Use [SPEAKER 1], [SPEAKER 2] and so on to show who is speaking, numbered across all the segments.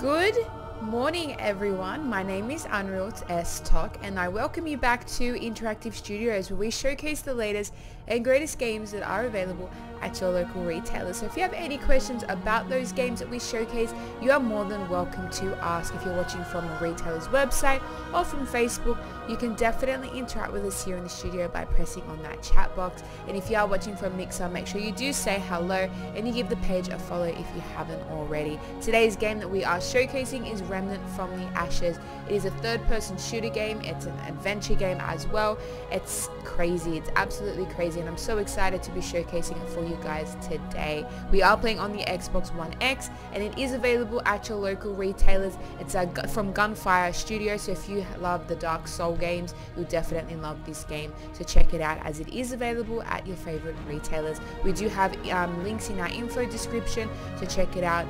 [SPEAKER 1] Good morning everyone, my name is Unreal S Talk and I welcome you back to Interactive Studios, where we showcase the latest and greatest games that are available at your local retailer. So if you have any questions about those games that we showcase, you are more than welcome to ask. If you're watching from a retailer's website or from Facebook, you can definitely interact with us here in the studio by pressing on that chat box. And if you are watching from Mixer, make sure you do say hello and you give the page a follow if you haven't already. Today's game that we are showcasing is Remnant from the Ashes. It is a third-person shooter game. It's an adventure game as well. It's crazy. It's absolutely crazy, and I'm so excited to be showcasing it for you guys today. We are playing on the Xbox One X, and it is available at your local retailers. It's from Gunfire Studio, so if you love the Dark Soul games, you'll definitely love this game. So check it out, as it is available at your favorite retailers. We do have links in our info description, so check it out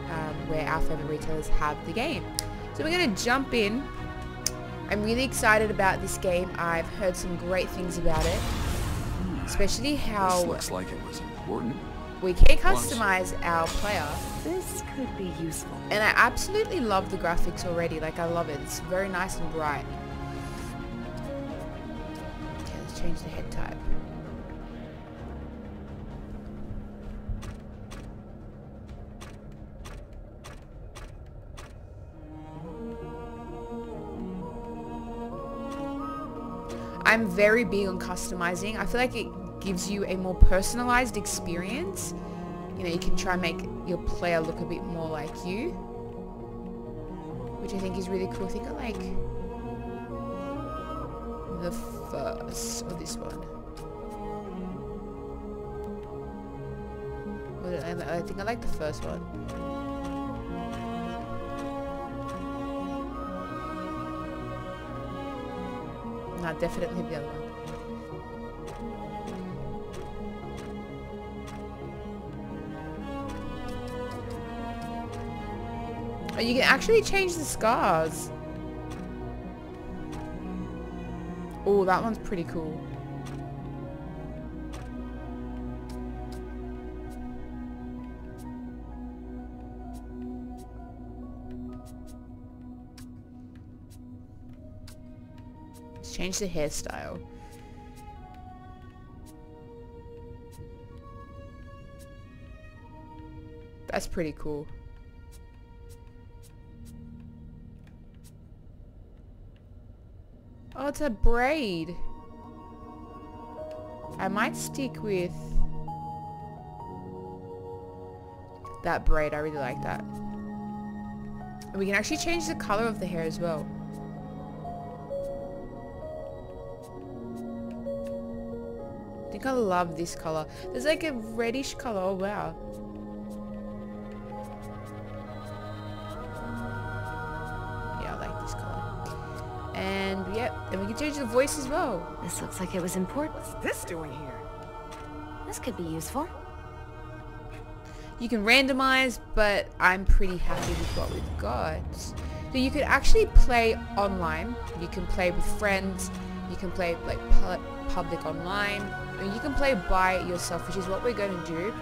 [SPEAKER 1] where our favorite retailers have the game. So we're going to jump in. I'm really excited about this game. I've heard some great things about it, especially how
[SPEAKER 2] this looks like it was important.
[SPEAKER 1] We can customize our player.
[SPEAKER 3] This could be useful.
[SPEAKER 1] And I absolutely love the graphics already. Like, I love it. It's very nice and bright. Okay, let's change the head type. I'm very big on customizing. I feel like it gives you a more personalized experience. You know, you can try and make your player look a bit more like you, which I think is really cool. I think I like the first, or this one. I think I like the first one. No, definitely the other one. Oh, you can actually change the scars. Oh, that one's pretty cool. Change the hairstyle. That's pretty cool. Oh, it's a braid. I might stick with that braid. I really like that. And we can actually change the color of the hair as well. I think I love this color. There's like a reddish color. Oh wow. Yeah, I like this color. And yep, and we can change the voice as well.
[SPEAKER 3] This looks like it was important.
[SPEAKER 4] What's this doing here?
[SPEAKER 3] This could be useful.
[SPEAKER 1] You can randomize, but I'm pretty happy with what we've got. So you could actually play online. You can play with friends. You can play like public online. And you can play by yourself, which is what we're going to do.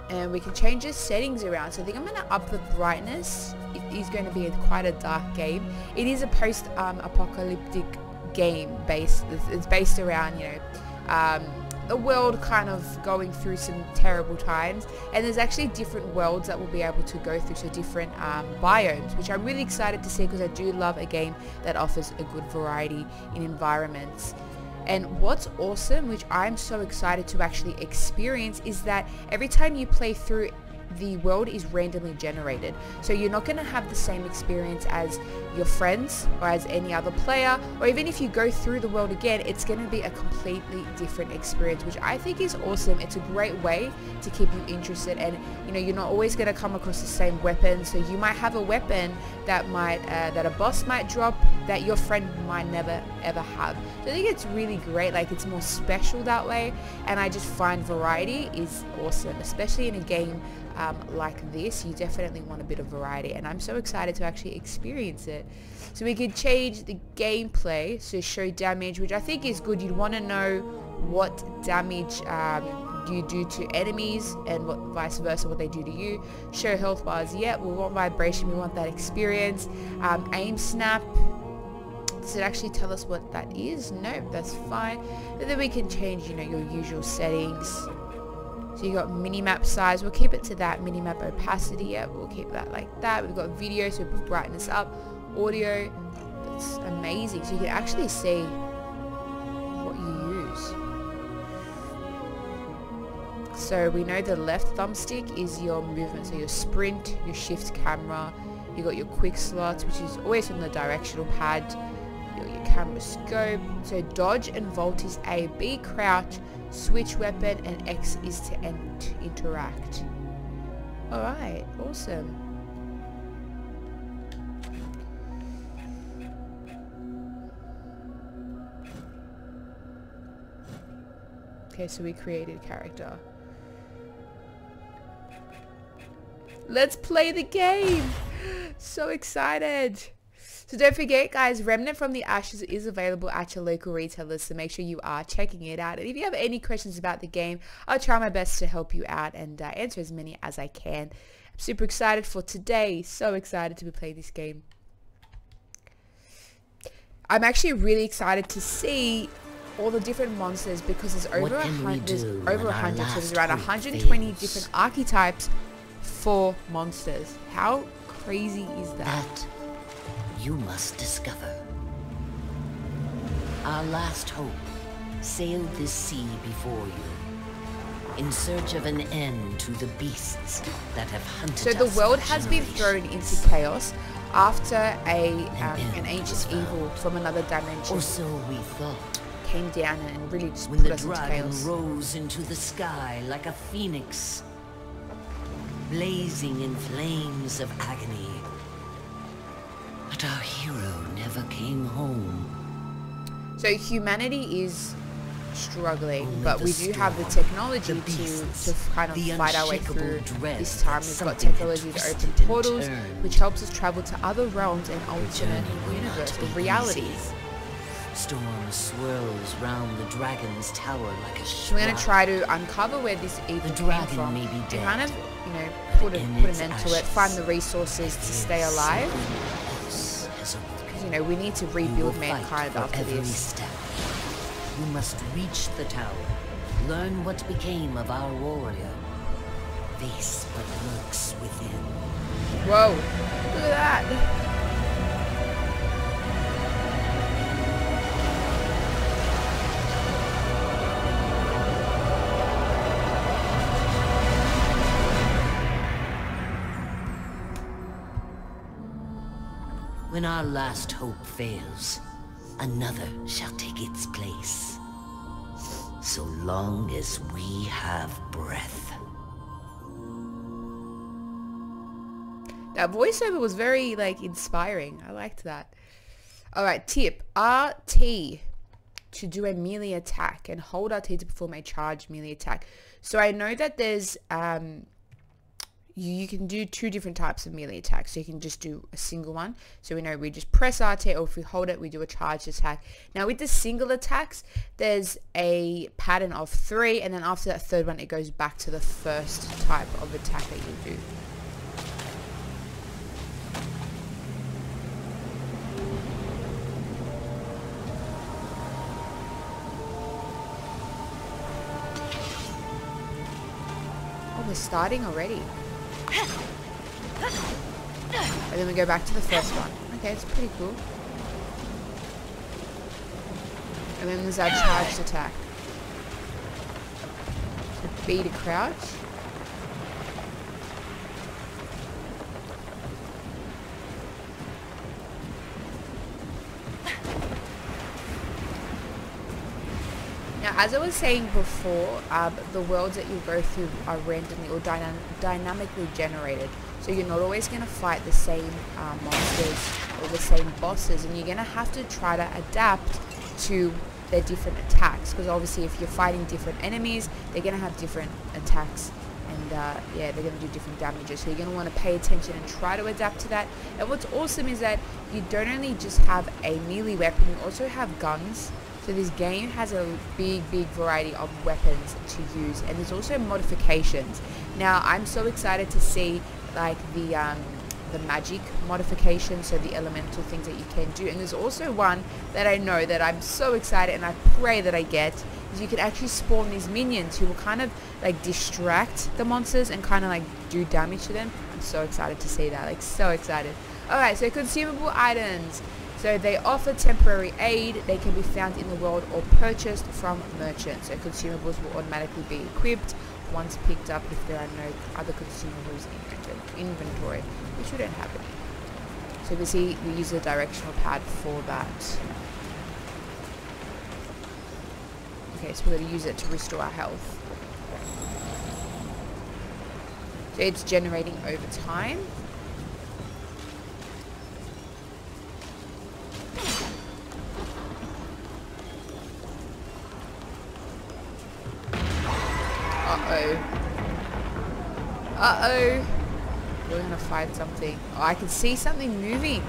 [SPEAKER 1] And we can change the settings around. So I think I'm going to up the brightness. It is going to be quite a dark game. It is a post-apocalyptic game based. It's based around, you know, the world kind of going through some terrible times, and there's actually different worlds that we'll be able to go through, so different biomes, which I'm really excited to see because I do love a game that offers a good variety in environments. And what's awesome, which I'm so excited to actually experience, is that every time you play through, the world is randomly generated, so you're not going to have the same experience as your friends or as any other player, or even if you go through the world again, it's going to be a completely different experience, which I think is awesome. It's a great way to keep you interested, and you know, you're not always going to come across the same weapon, so you might have a weapon that might that a boss might drop that your friend might never ever have. So I think it's really great, like it's more special that way, and I just find variety is awesome, especially in a game like this. You definitely want a bit of variety, and I'm so excited to actually experience it. So we could change the gameplay, so show damage, which I think is good. You'd want to know what damage you do to enemies and what vice versa, what they do to you. Show health bars, yeah, we want vibration, we want that experience. Aim snap, does it actually tell us what that is? Nope, that's fine. And then we can change, you know, your usual settings. So you got minimap size, we'll keep it to that. Minimap opacity, yeah, we'll keep that like that. We've got video, so we'll brighten this up. Audio, that's amazing. So you can actually see what you use. So we know the left thumbstick is your movement, so your sprint, your shift camera. You got your quick slots, which is always on the directional pad. Your camera scope. So dodge and vault is A, B crouch, switch weapon, and X is to interact. Alright, awesome. Okay, so we created a character. Let's play the game! So excited! So don't forget, guys, Remnant from the Ashes is available at your local retailers, so make sure you are checking it out. And if you have any questions about the game, I'll try my best to help you out and answer as many as I can. I'm super excited for today. So excited to be playing this game. I'm actually really excited to see all the different monsters because there's over 100, so there's around 120 different archetypes for monsters. How crazy is that?
[SPEAKER 2] You must discover. Our last hope sailed this sea before you, in search of an end to the beasts that have hunted us.
[SPEAKER 1] So the world has been thrown into chaos after an ancient evil from another dimension.
[SPEAKER 2] Or so we thought.
[SPEAKER 1] Came down and really just
[SPEAKER 2] when
[SPEAKER 1] put
[SPEAKER 2] the
[SPEAKER 1] us into
[SPEAKER 2] dragon
[SPEAKER 1] chaos.
[SPEAKER 2] rose into the sky like a phoenix, blazing in flames of agony. But our hero never came home.
[SPEAKER 1] So humanity is struggling,
[SPEAKER 2] Only
[SPEAKER 1] but
[SPEAKER 2] the
[SPEAKER 1] we do have the
[SPEAKER 2] storm,
[SPEAKER 1] technology
[SPEAKER 2] the
[SPEAKER 1] to
[SPEAKER 2] beasts,
[SPEAKER 1] kind of
[SPEAKER 2] the
[SPEAKER 1] fight our way
[SPEAKER 2] unshakable
[SPEAKER 1] through
[SPEAKER 2] dread
[SPEAKER 1] this time.
[SPEAKER 2] that
[SPEAKER 1] We've got
[SPEAKER 2] something had
[SPEAKER 1] technology to open
[SPEAKER 2] twisted and
[SPEAKER 1] portals,
[SPEAKER 2] turned.
[SPEAKER 1] which helps us travel to other realms and alternate
[SPEAKER 2] journey will not
[SPEAKER 1] universe,
[SPEAKER 2] be
[SPEAKER 1] or realities.
[SPEAKER 2] easy. Storm swirls round the dragon's tower like a
[SPEAKER 1] So we're going to try to uncover where this evil
[SPEAKER 2] The
[SPEAKER 1] came
[SPEAKER 2] dragon
[SPEAKER 1] from
[SPEAKER 2] may be
[SPEAKER 1] and
[SPEAKER 2] dead,
[SPEAKER 1] kind of, you know, put
[SPEAKER 2] in
[SPEAKER 1] an
[SPEAKER 2] its
[SPEAKER 1] end to it,
[SPEAKER 2] ashes,
[SPEAKER 1] find the resources to stay alive. Because, you know, we need to rebuild mankind after
[SPEAKER 2] every
[SPEAKER 1] this.
[SPEAKER 2] step. You must reach the tower, learn what became of our warrior, face what lurks within.
[SPEAKER 1] Whoa, look at that.
[SPEAKER 2] When our last hope fails, another shall take its place. So long as we have breath.
[SPEAKER 1] That voiceover was very, like, inspiring. I liked that. Alright, tip. RT to do a melee attack and hold RT to perform a charged melee attack. So I know that there's, you can do two different types of melee attacks. So you can just do a single one. So we know we just press RT, or if we hold it, we do a charged attack. Now with the single attacks, there's a pattern of 3, and then after that third one, it goes back to the first type of attack that you do. Oh, we're starting already. And then we go back to the first one. Okay, it's pretty cool. And then there's our charged attack. So B to crouch. Now, as I was saying before, the worlds that you go through are randomly or dynamically generated. So you're not always going to fight the same monsters or the same bosses, and you're going to have to try to adapt to their different attacks. Because obviously if you're fighting different enemies, they're going to have different attacks. And yeah, they're going to do different damages. So you're going to want to pay attention and try to adapt to that. And what's awesome is that you don't only just have a melee weapon, you also have guns. So this game has a big variety of weapons to use, and there's also modifications. Now I'm so excited to see like the magic modification, so the elemental things that you can do. And there's also one that I know that I'm so excited and I pray that I get, is you can actually spawn these minions who will kind of like distract the monsters and kind of like do damage to them. I'm so excited to see that, like so excited. Alright, so consumable items. So they offer temporary aid. They can be found in the world or purchased from merchants. So consumables will automatically be equipped once picked up if there are no other consumables in inventory, which we don't have any. So we see we use a directional pad for that. Okay, so we're going to use it to restore our health. So it's generating over time. Uh-oh. We're gonna find something. Oh, I can see something moving.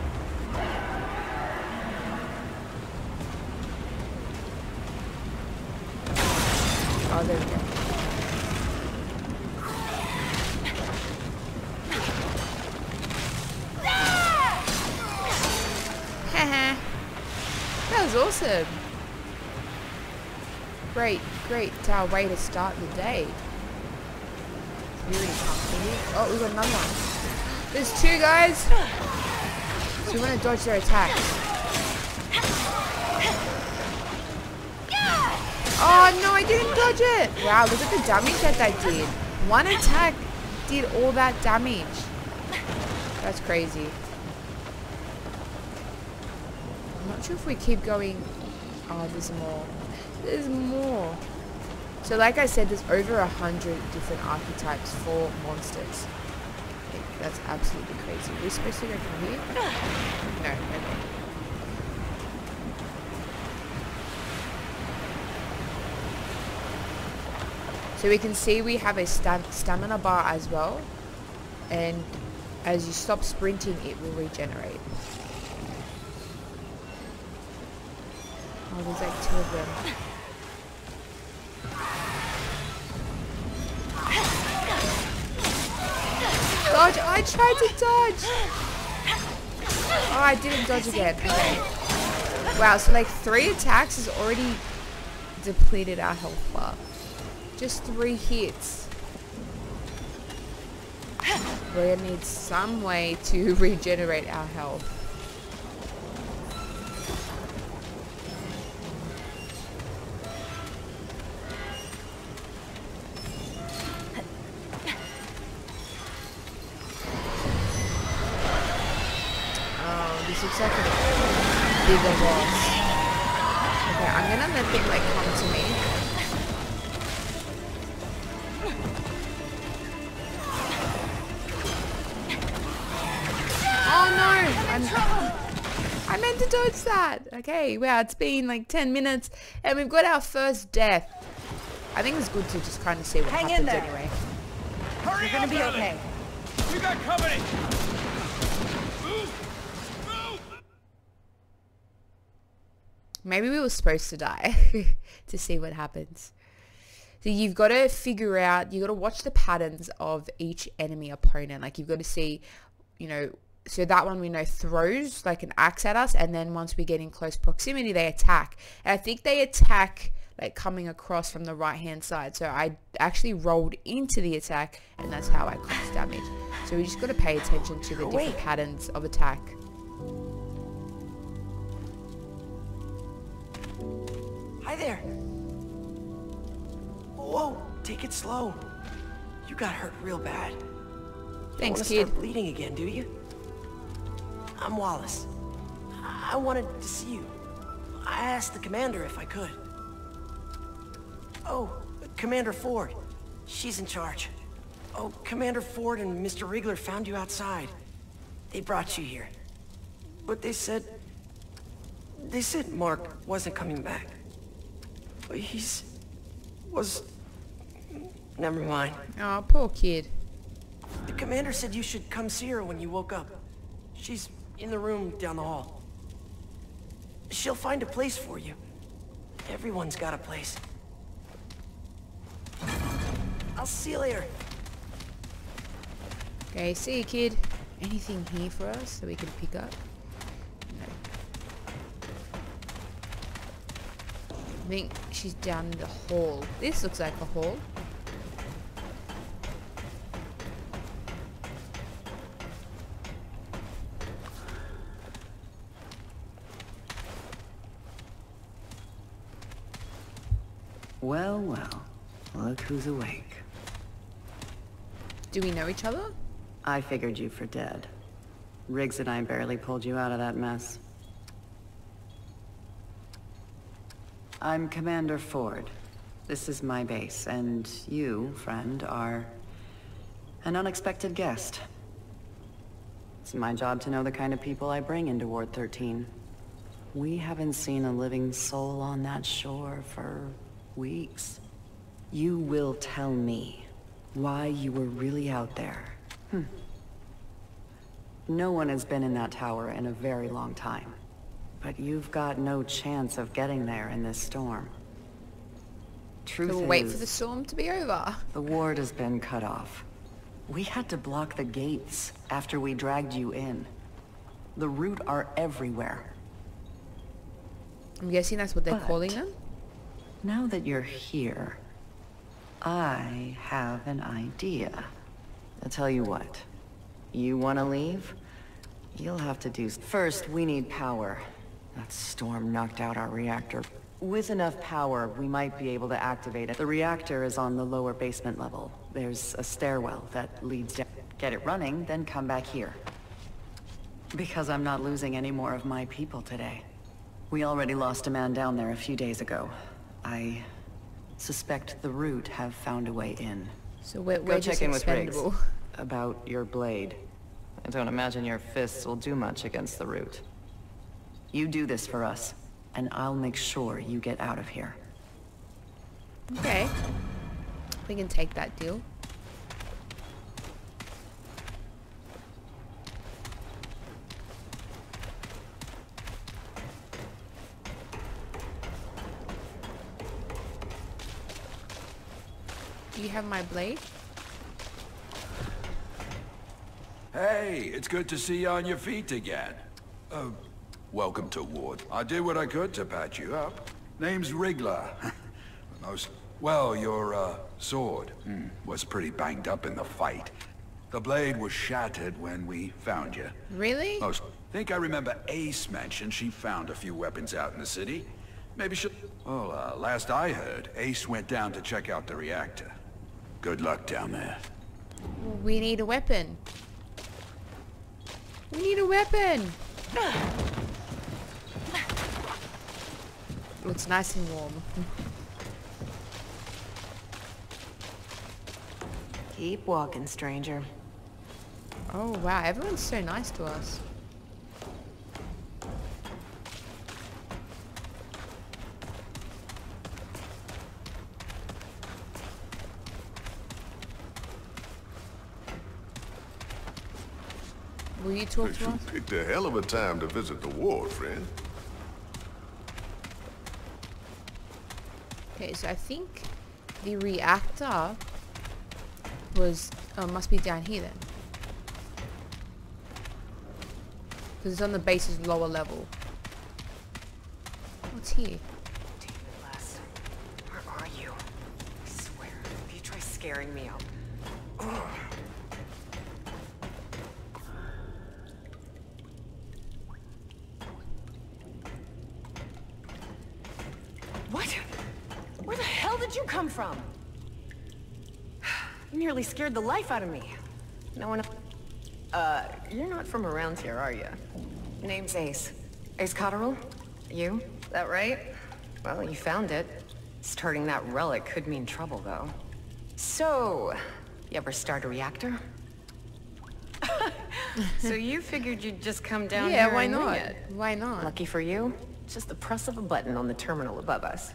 [SPEAKER 1] Oh, there we go. Haha. That was awesome. Great way to start the day. Really comfortable. Oh, we got another one. There's two guys. So we want to dodge their attacks. Oh no, I didn't dodge it. Wow, look at the damage that did. One attack did all that damage. That's crazy. I'm not sure if we keep going. Oh, there's more. There's more. So like I said, there's over 100 different archetypes for monsters. That's absolutely crazy. Are we supposed to go from here? No, okay. So we can see we have a stamina bar as well. And as you stop sprinting, it will regenerate. Oh, there's like two of them. Dodge! I tried to dodge! Oh, I didn't dodge again. Okay. Wow, so like 3 attacks has already depleted our health bar. Just 3 hits. We're gonna need some way to regenerate our health. This looks like a bigger boss. Okay, I'm gonna let them like come to me. Oh no! I meant to dodge that. Okay, wow, it's been like 10 minutes and we've got our first death. I think it's good to just kind of see what happens anyway.
[SPEAKER 4] Hurry, you're gonna be okay. We got company.
[SPEAKER 1] Maybe we were supposed to die to see what happens. So you've got to figure out, you've got to watch the patterns of each enemy opponent. Like you've got to see, you know, so that one we know throws like an axe at us, and then once we get in close proximity, they attack. And I think they attack like coming across from the right hand side. So I actually rolled into the attack, and that's how I caused damage. So we just got to pay attention to the different patterns of attack.
[SPEAKER 5] Hi there. Whoa, take it slow. You got hurt real bad.
[SPEAKER 1] Thanks,
[SPEAKER 5] kid.
[SPEAKER 1] kid.
[SPEAKER 5] Start bleeding again, do you? I'm Wallace. I wanted to see you. I asked the commander if I could. Oh, Commander Ford. She's in charge. Oh, Commander Ford and Mr. Wriggler found you outside. They brought you here. But they said Mark wasn't coming back. But never mind.
[SPEAKER 1] Oh, poor kid.
[SPEAKER 5] The commander said you should come see her when you woke up. She's in the room down the hall. She'll find a place for you. Everyone's got a place. I'll see you later.
[SPEAKER 1] Okay, see you, kid. Anything here for us that we can pick up? No. I think she's down in the hall. This looks like a hall.
[SPEAKER 6] Well, well. Look who's awake.
[SPEAKER 1] Do we know each other?
[SPEAKER 6] I figured you for dead. Riggs and I barely pulled you out of that mess. I'm Commander Ford. This is my base, and you, friend, are an unexpected guest. It's my job to know the kind of people I bring into Ward 13. We haven't seen a living soul on that shore for weeks. You will tell me why you were really out there. No one has been in that tower in a very long time. But you've got no chance of getting there in this storm. Truth
[SPEAKER 1] So we'll wait for the storm to be over.
[SPEAKER 6] the ward has been cut off. We had to block the gates after we dragged you in. The root are everywhere.
[SPEAKER 1] I'm guessing that's what they're
[SPEAKER 6] But-
[SPEAKER 1] calling them.
[SPEAKER 6] Now that you're here, I have an idea. I'll tell you what. You want to leave? You'll have to do... First, we need power. That storm knocked out our reactor. With enough power, we might be able to activate it. The reactor is on the lower basement level. There's a stairwell that leads down. Get it running, then come back here. Because I'm not losing any more of my people today. We already lost a man down there a few days ago. I suspect the root have found a way in.
[SPEAKER 1] So we're
[SPEAKER 6] Go
[SPEAKER 1] just
[SPEAKER 6] check in with Riggs
[SPEAKER 1] expendable.
[SPEAKER 6] about your blade. I don't imagine your fists will do much against the root. You do this for us, and I'll make sure you get out of here.
[SPEAKER 1] Okay. We can take that deal. Do you have my blade?
[SPEAKER 4] Hey, it's good to see you on your feet again. Welcome to Ward. I did what I could to patch you up. Name's Wriggler. Well, your, sword was pretty banged up in the fight. The blade was shattered when we found you.
[SPEAKER 1] Really?
[SPEAKER 4] Think I remember Ace mentioned she found a few weapons out in the city. Maybe she'll... Well, last I heard, Ace went down to check out the reactor. Good luck down there.
[SPEAKER 1] We need a weapon. We need a weapon. Oh, it's nice and warm.
[SPEAKER 3] Keep walking, stranger.
[SPEAKER 1] Oh wow, everyone's so nice to us. Will you talk to
[SPEAKER 7] You
[SPEAKER 1] us?
[SPEAKER 7] picked a hell of a time to visit the ward, friend.
[SPEAKER 1] Okay, so I think the reactor was must be down here then, because it's on the base's lower level. What's here?
[SPEAKER 5] Les, where are you? I swear, if you try scaring me, I'll... Ugh. What? Where the hell did you come from? You nearly scared the life out of me. No one... you're not from around here, are you? Name's Ace. Ace Cotterill? You? That right? Well, you found it. Starting that relic could mean trouble, though. So, you ever start a reactor? So you figured you'd just come down
[SPEAKER 1] Yeah,
[SPEAKER 5] here
[SPEAKER 1] why
[SPEAKER 5] and wing
[SPEAKER 1] not?
[SPEAKER 5] it?
[SPEAKER 1] Why not?
[SPEAKER 5] Lucky for you, just the press of a button on the terminal above us.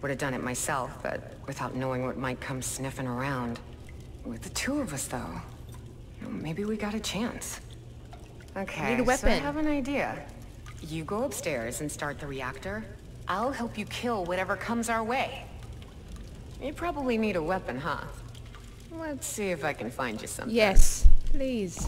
[SPEAKER 5] Would have done it myself, but without knowing what might come sniffing around. With the two of us, though, maybe we got a chance. Okay,
[SPEAKER 1] Need a
[SPEAKER 5] so I
[SPEAKER 1] weapon.
[SPEAKER 5] have an idea. You go upstairs and start the reactor. I'll help you kill whatever comes our way. You probably need a weapon, huh? Let's see if I can find you something.
[SPEAKER 1] Yes, please.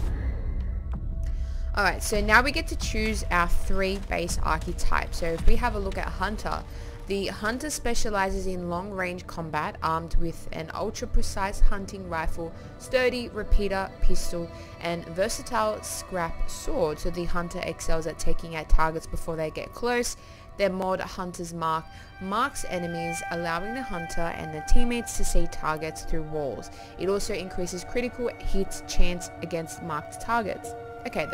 [SPEAKER 1] Alright, so now we get to choose our 3 base archetypes. So if we have a look at Hunter, the Hunter specializes in long-range combat, armed with an ultra-precise hunting rifle, sturdy repeater pistol, and versatile scrap sword. So the Hunter excels at taking out targets before they get close. Their mod, Hunter's Mark, marks enemies, allowing the Hunter and their teammates to see targets through walls. It also increases critical hit chance against marked targets. Okay,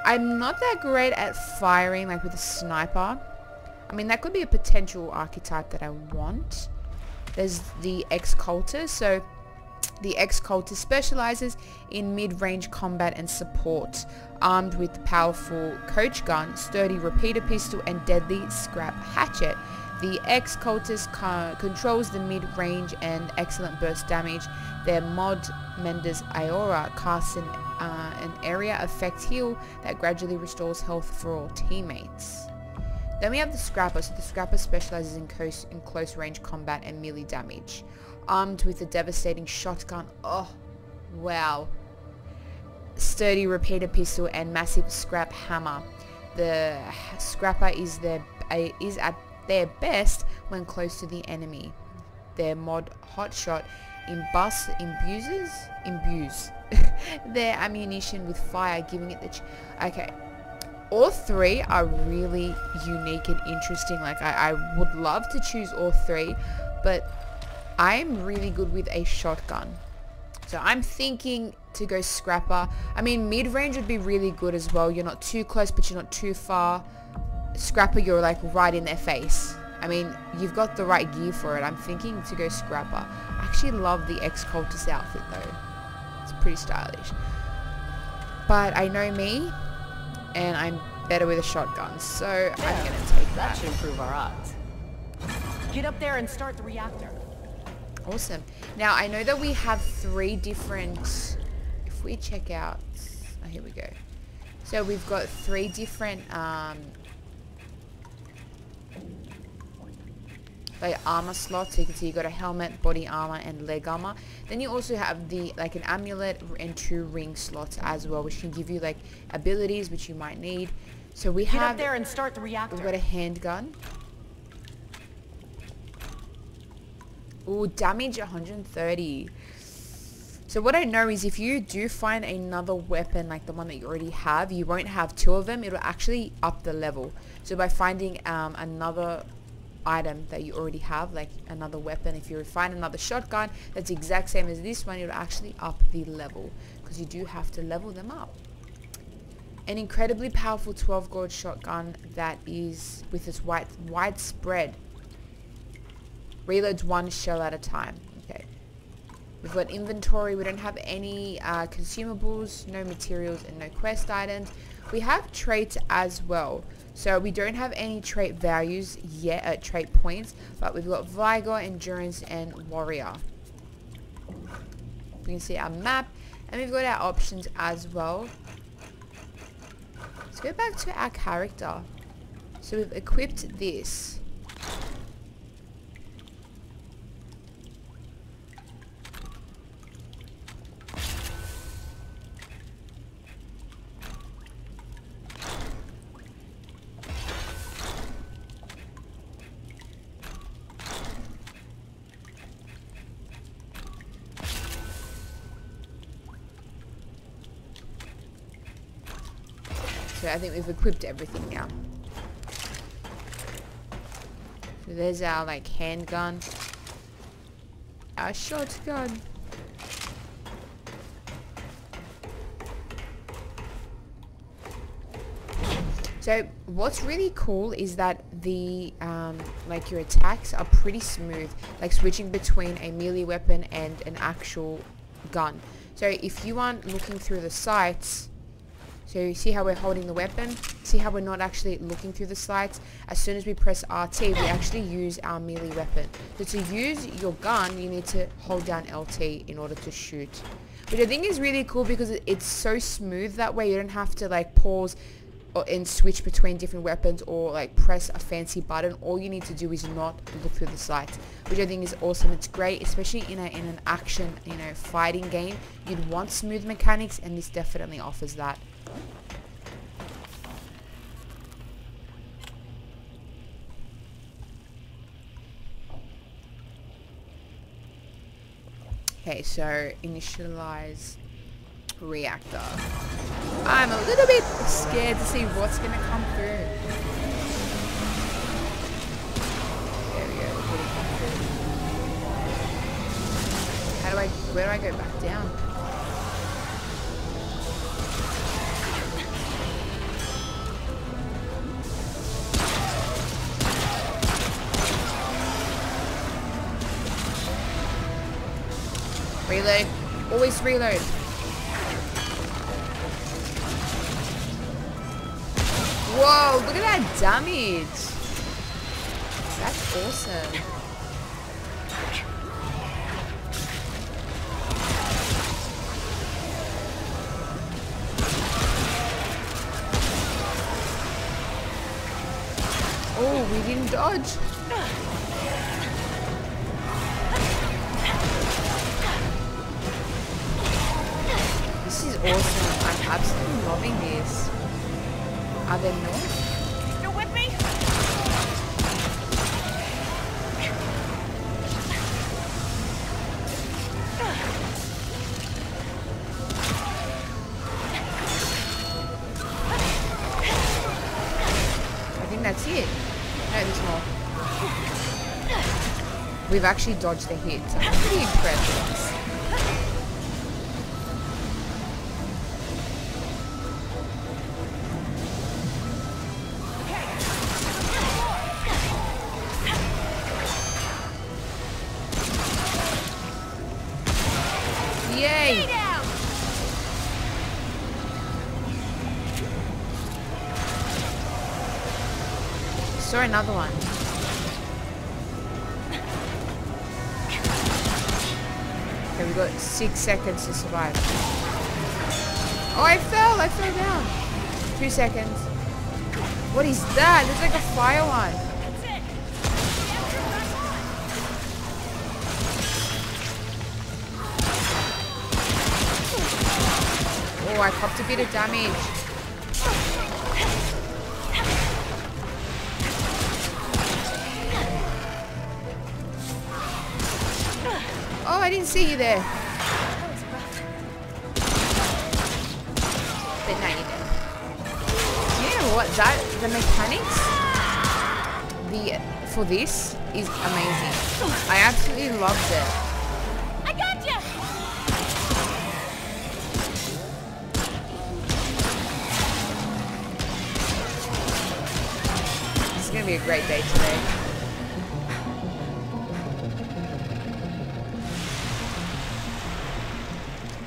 [SPEAKER 1] I'm not that great at firing like with a sniper. I mean, that could be a potential archetype that I want. There's the Ex-Cultist. So the Ex-Cultist specializes in mid-range combat and support, armed with powerful coach gun, sturdy repeater pistol, and deadly scrap hatchet. The Ex-Cultist controls the mid-range and excellent burst damage. Their mod, Mender's Aura, casts an area effect heal that gradually restores health for all teammates. Then we have the Scrapper. So the Scrapper specializes in close range combat and melee damage, armed with a devastating shotgun. Oh, wow. Sturdy repeater pistol and massive scrap hammer. The Scrapper is at their best when close to the enemy. Their mod, Hotshot, imbues their ammunition with fire, giving it the okay. All 3 are really unique and interesting. Like I would love to choose all 3, but I'm really good with a shotgun. So I'm thinking to go Scrapper. I mean, mid-range would be really good as well. You're not too close, but you're not too far. Scrapper, you're like right in their face. I mean, you've got the right gear for it. I'm thinking to go Scrapper. I actually love the Ex-Cultist outfit though. It's pretty stylish. But I know me, and I'm better with a shotgun, so I'm gonna take that.
[SPEAKER 5] That should improve our odds. Get up there and start the reactor.
[SPEAKER 1] Awesome. Now I know that we have 3 different, if we check out, oh, here we go. So we've got 3 different like armor slots. So you can see you got a helmet, body armor, and leg armor. Then you also have the like an amulet and 2 ring slots as well, which can give you like abilities which you might need. So we have,
[SPEAKER 5] get up there and start the reactor.
[SPEAKER 1] We've got a handgun. Ooh, damage 130. So what I know is if you do find another weapon like the one that you already have, you won't have 2 of them. It'll actually up the level. So by finding another item that you already have, like another weapon, if you find another shotgun that's the exact same as this one, it'll actually up the level, because you do have to level them up. An incredibly powerful 12 gauge shotgun that is with its widespread reloads 1 shell at a time. Okay, we've got inventory. We don't have any consumables, no materials, and no quest items. We have traits as well. So we don't have any trait values yet, trait points, but we've got Vigor, Endurance, and Warrior. We can see our map, and we've got our options as well. Let's go back to our character. So we've equipped this. So I think we've equipped everything now. So there's our like handgun, our shotgun. So what's really cool is that the like your attacks are pretty smooth, like switching between a melee weapon and an actual gun. So if you aren't looking through the sights, so you see how we're holding the weapon, see how we're not actually looking through the sights. As soon as we press RT, we actually use our melee weapon. So to use your gun, you need to hold down LT in order to shoot, which I think is really cool because it's so smooth that way. You don't have to like pause and switch between different weapons or like press a fancy button. All you need to do is not look through the sights, which I think is awesome. It's great, especially in an action, fighting game. You'd want smooth mechanics, and this definitely offers that. Okay, so initialize reactor. I'm a little bit scared to see what's gonna come through. There we go. Where do I go back down? Reload. Always reload. Whoa, look at that damage. That's awesome. Oh, we didn't dodge. This is awesome. I'm absolutely loving this. Are there more?
[SPEAKER 5] Still with me?
[SPEAKER 1] I think that's it. No, there's more. We've actually dodged the hit, so I'm pretty impressed with this. Yay! Saw another one. Okay, we got 6 seconds to survive. Oh, I fell down. 2 seconds. What is that? There's like a fire one. Oh, I popped a bit of damage. Oh, I didn't see you there. But now you're dead. You know what? The mechanics for this is amazing. I absolutely loved it.
[SPEAKER 5] I got you.
[SPEAKER 1] It's gonna be a great day today.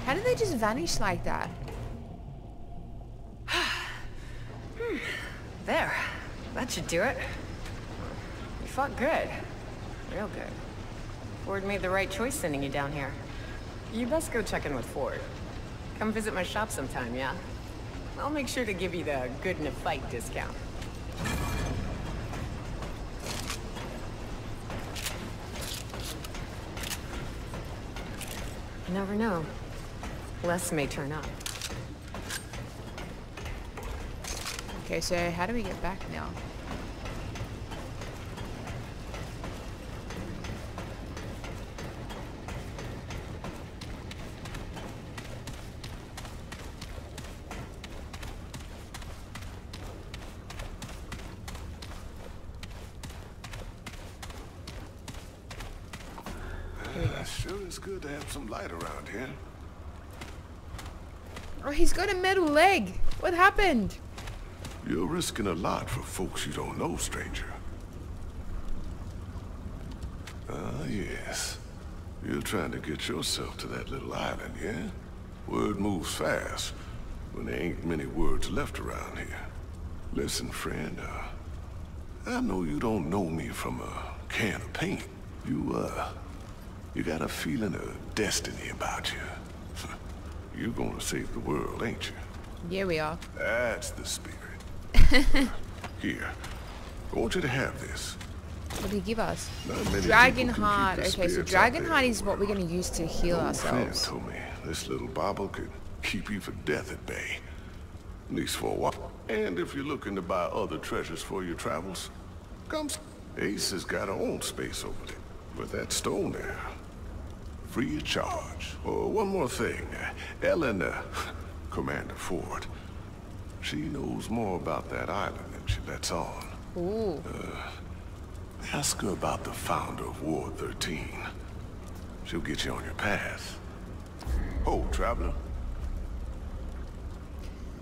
[SPEAKER 1] How did they just vanish like that?
[SPEAKER 5] There. That should do it. You fought good. Real good. Ford made the right choice sending you down here. You best go check in with Ford. Come visit my shop sometime, yeah? I'll make sure to give you the good in a fight discount. You never know. Les may turn up.
[SPEAKER 1] Okay, so how do we get back now?
[SPEAKER 7] Sure is good to have some light around here.
[SPEAKER 1] Oh, he's got a metal leg. What happened?
[SPEAKER 7] You're risking a lot for folks you don't know, stranger. Ah, yes. You're trying to get yourself to that little island, yeah? Word moves fast when there ain't many words left around here. Listen, friend, I know you don't know me from a can of paint. You got a feeling of destiny about you. You're gonna save the world, ain't you?
[SPEAKER 1] Yeah, we are.
[SPEAKER 7] That's the spirit. Here, I want you to have this.
[SPEAKER 1] What did he give us?
[SPEAKER 7] Not many
[SPEAKER 1] Dragon
[SPEAKER 7] people can
[SPEAKER 1] Heart.
[SPEAKER 7] keep their
[SPEAKER 1] Okay, so
[SPEAKER 7] spirits
[SPEAKER 1] Dragon
[SPEAKER 7] out
[SPEAKER 1] Heart
[SPEAKER 7] there
[SPEAKER 1] is
[SPEAKER 7] in
[SPEAKER 1] what
[SPEAKER 7] the
[SPEAKER 1] we're going to use to heal
[SPEAKER 7] world. An old friend
[SPEAKER 1] ourselves.
[SPEAKER 7] told me this little bauble could keep you for death at bay. At least for a while. And if you're looking to buy other treasures for your travels, Ace has got her own space over there. With that stone there. Free of charge. Oh, one more thing. Ellen, Commander Ford. She knows more about that island than she lets on.
[SPEAKER 1] Ooh.
[SPEAKER 7] Ask her about the founder of Ward 13. She'll get you on your path. Oh, traveler.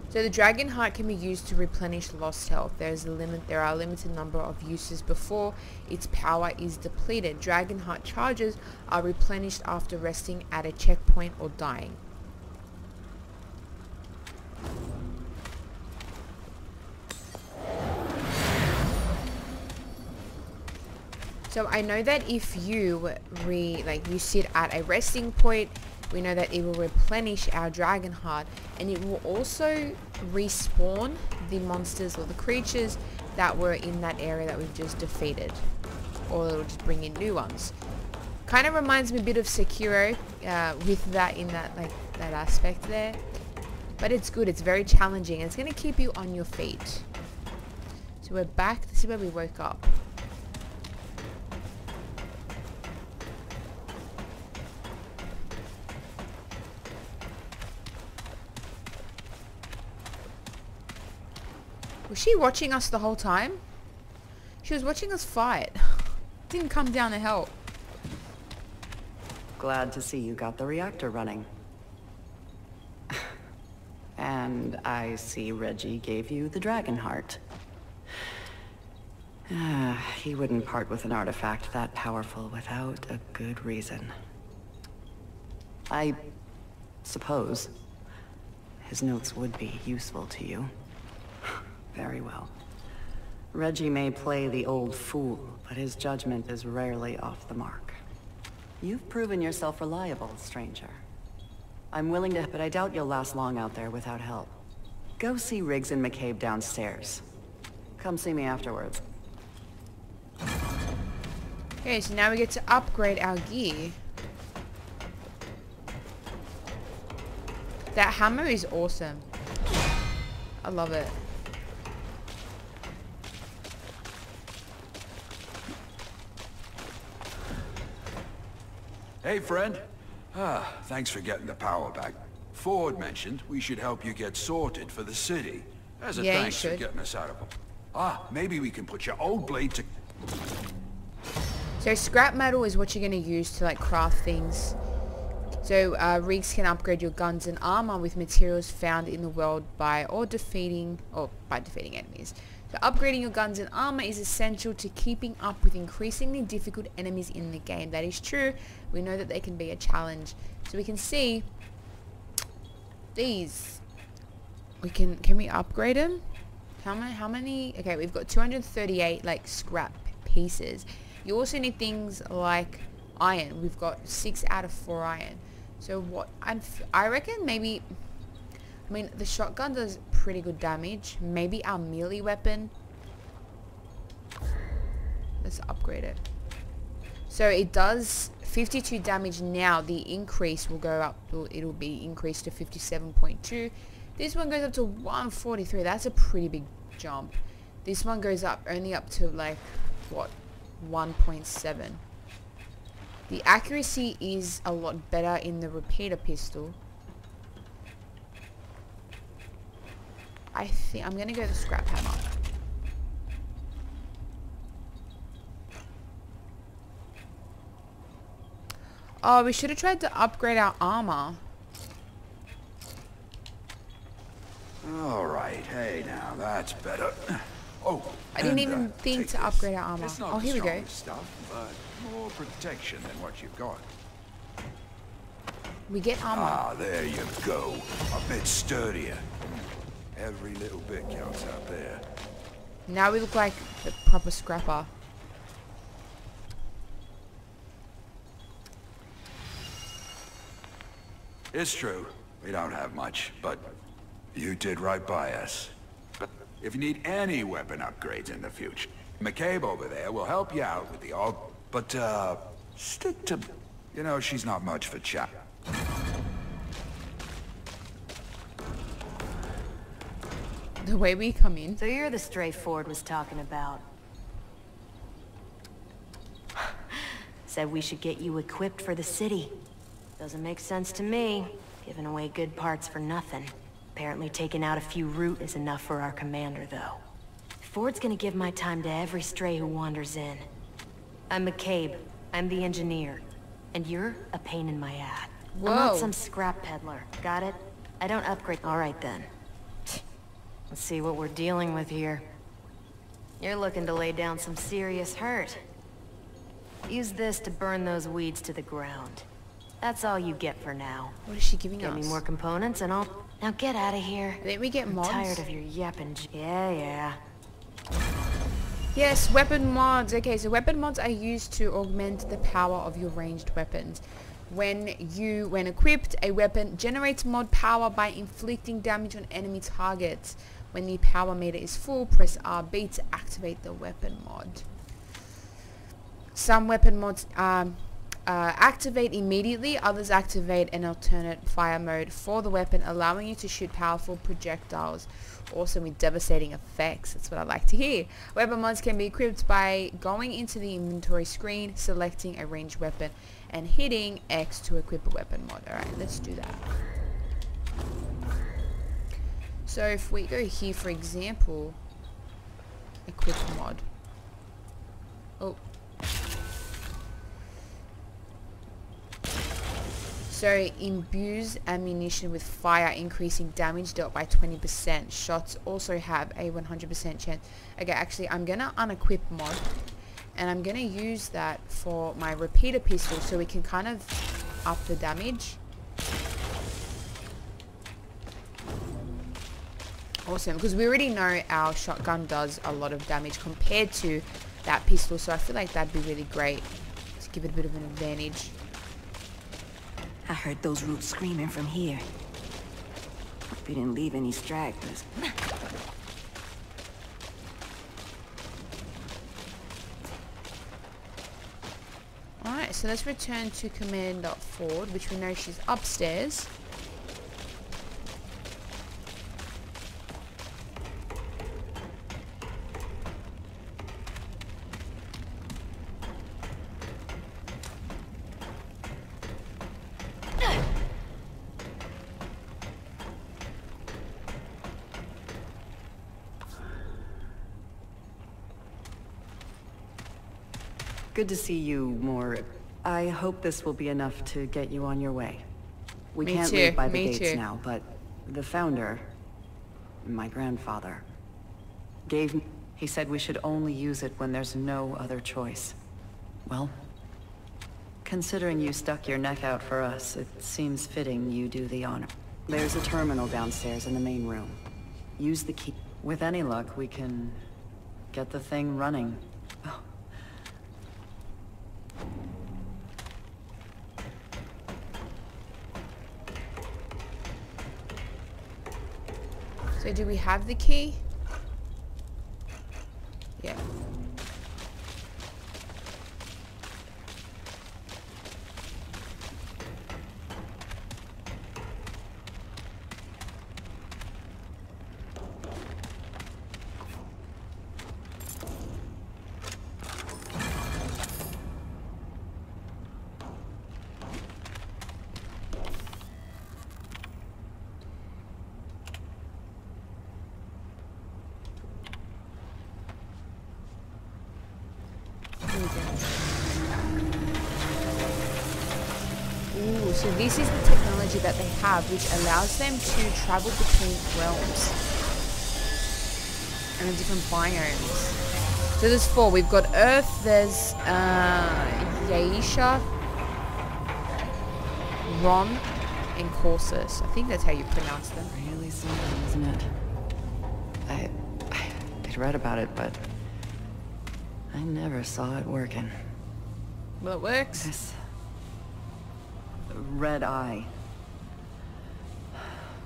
[SPEAKER 1] So the Dragon Heart can be used to replenish lost health. There are a limited number of uses before its power is depleted. Dragon Heart charges are replenished after resting at a checkpoint or dying. So I know that if you you sit at a resting point, we know that it will replenish our Dragon Heart, and it will also respawn the monsters or the creatures that were in that area that we've just defeated, or it'll just bring in new ones. Kind of reminds me a bit of Sekiro with that in that that aspect there, but it's good. It's very challenging, and it's going to keep you on your feet. So we're back. This is where we woke up. Was she watching us the whole time? She was watching us fight. Didn't come down to help.
[SPEAKER 6] Glad to see you got the reactor running. And I see Reggie gave you the Dragon Heart. He wouldn't part with an artifact that powerful without a good reason. I suppose his notes would be useful to you. Very well. Reggie may play the old fool, but his judgment is rarely off the mark. You've proven yourself reliable, stranger. I'm willing to, but I doubt you'll last long out there without help. Go see Riggs and McCabe downstairs. Come see me afterwards.
[SPEAKER 1] Okay, so now we get to upgrade our gear. That hammer is awesome. I love it.
[SPEAKER 4] Hey, friend. Thanks for getting the power back. Ford mentioned we should help you get sorted for the city. As a
[SPEAKER 1] Yeah, you
[SPEAKER 4] thanks for
[SPEAKER 1] should.
[SPEAKER 4] getting us out of... maybe we can put your old blade to...
[SPEAKER 1] So scrap metal is what you're going to use to craft things. So Riggs can upgrade your guns and armor with materials found in the world by defeating enemies. So upgrading your guns and armor is essential to keeping up with increasingly difficult enemies in the game. That is true. We know that they can be a challenge. So we can see these. Can we upgrade them? How many? Okay, we've got 238 scrap pieces. You also need things like iron. We've got 6 out of 4 iron. So what I reckon maybe, I mean, the shotgun does pretty good damage. Maybe our melee weapon. Let's upgrade it. So it does 52 damage now. The increase will go up. It'll be increased to 57.2. This one goes up to 143. That's a pretty big jump. This one goes up only up to what, 1.7. The accuracy is a lot better in the repeater pistol. I think I'm gonna go the scrap hammer. Oh, we should have tried to upgrade our armor.
[SPEAKER 4] Alright, hey now, that's better. Oh,
[SPEAKER 1] I didn't
[SPEAKER 4] and,
[SPEAKER 1] even think
[SPEAKER 4] take
[SPEAKER 1] to
[SPEAKER 4] this.
[SPEAKER 1] upgrade our armor.
[SPEAKER 4] It's not
[SPEAKER 1] Oh,
[SPEAKER 4] the
[SPEAKER 1] here we go.
[SPEAKER 4] strongest stuff, but more protection than what you've got.
[SPEAKER 1] We get armor.
[SPEAKER 4] Ah, there you go. A bit sturdier. Every little bit counts out there.
[SPEAKER 1] Now we look like the proper scrapper.
[SPEAKER 4] It's true. We don't have much, but you did right by us. if you need any weapon upgrades in the future. McCabe over there will help you out with the all, but, stick to... You know, she's not much for chat.
[SPEAKER 1] The way we come in.
[SPEAKER 5] So you're the stray Ford was talking about. Said we should get you equipped for the city. Doesn't make sense to me, giving away good parts for nothing. Apparently taking out a few root is enough for our commander, though. Ford's gonna give my time to every stray who wanders in. I'm McCabe. I'm the engineer. And you're a pain in my ass.
[SPEAKER 1] Whoa.
[SPEAKER 5] I'm not some scrap peddler. Got it? I don't upgrade. All right, then. Let's see what we're dealing with here. You're looking to lay down some serious hurt. Use this to burn those weeds to the ground. That's all you get for now.
[SPEAKER 1] What is she giving us?
[SPEAKER 5] Give me more components and I'll... Now get out of here.
[SPEAKER 1] I think we get
[SPEAKER 5] I'm
[SPEAKER 1] mods.
[SPEAKER 5] tired of your yapping. Yeah.
[SPEAKER 1] Yes, weapon mods. Okay, so weapon mods are used to augment the power of your ranged weapons. When equipped, a weapon generates mod power by inflicting damage on enemy targets. When the power meter is full, press RB to activate the weapon mod. Some weapon mods activate immediately, others activate an alternate fire mode for the weapon, allowing you to shoot powerful projectiles, also with devastating effects. That's what I like to hear. Weapon mods can be equipped by going into the inventory screen, selecting a ranged weapon, and hitting X to equip a weapon mod. Alright, let's do that. So if we go here, for example, equip mod. Oh. So imbues ammunition with fire, increasing damage dealt by 20%. Shots also have a 100% chance. Okay, actually I'm gonna unequip mod, and I'm gonna use that for my repeater pistol so we can kind of up the damage. Awesome, because we already know our shotgun does a lot of damage compared to that pistol, so I feel like that'd be really great to give it a bit of an advantage.
[SPEAKER 3] I heard those roots screaming from here. Hope you didn't leave any stragglers.
[SPEAKER 1] Alright, so let's return to Commander Ford, which we know she's upstairs.
[SPEAKER 6] Good to see you more. I hope this will be enough to get you on your way. We can't leave by the gates now, but the founder, my grandfather, gave me... He said we should only use it when there's no other choice. Well, considering you stuck your neck out for us, it seems fitting you do the honor. There's a terminal downstairs in the main room. Use the key. With any luck, we can get the thing running. Oh.
[SPEAKER 1] So do we have the key? Yeah. Ooh, so this is the technology that they have, which allows them to travel between realms and the different biomes. So there's 4. We've got Earth, there's Yaisha, Ron, and Corsus. I think that's how you pronounce them.
[SPEAKER 6] Really something, isn't it? I'd read about it, but I never saw it working.
[SPEAKER 1] Well, it works.
[SPEAKER 6] This red eye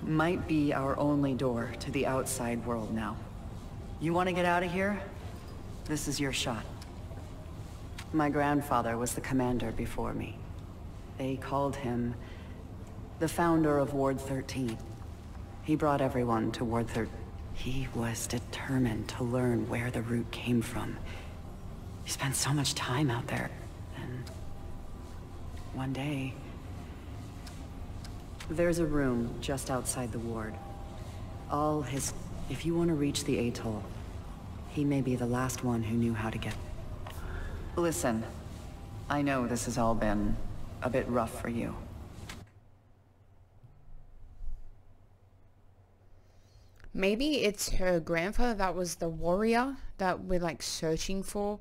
[SPEAKER 6] might be our only door to the outside world now. You want to get out of here? This is your shot. My grandfather was the commander before me. They called him the founder of Ward 13. He brought everyone to Ward 13. He was determined to learn where the root came from. He spent so much time out there, and one day, there's a room just outside the ward. If you want to reach the atoll, he may be the last one who knew how to get. Listen, I know this has all been a bit rough for you.
[SPEAKER 1] Maybe it's her grandfather that was the warrior that we're like searching for.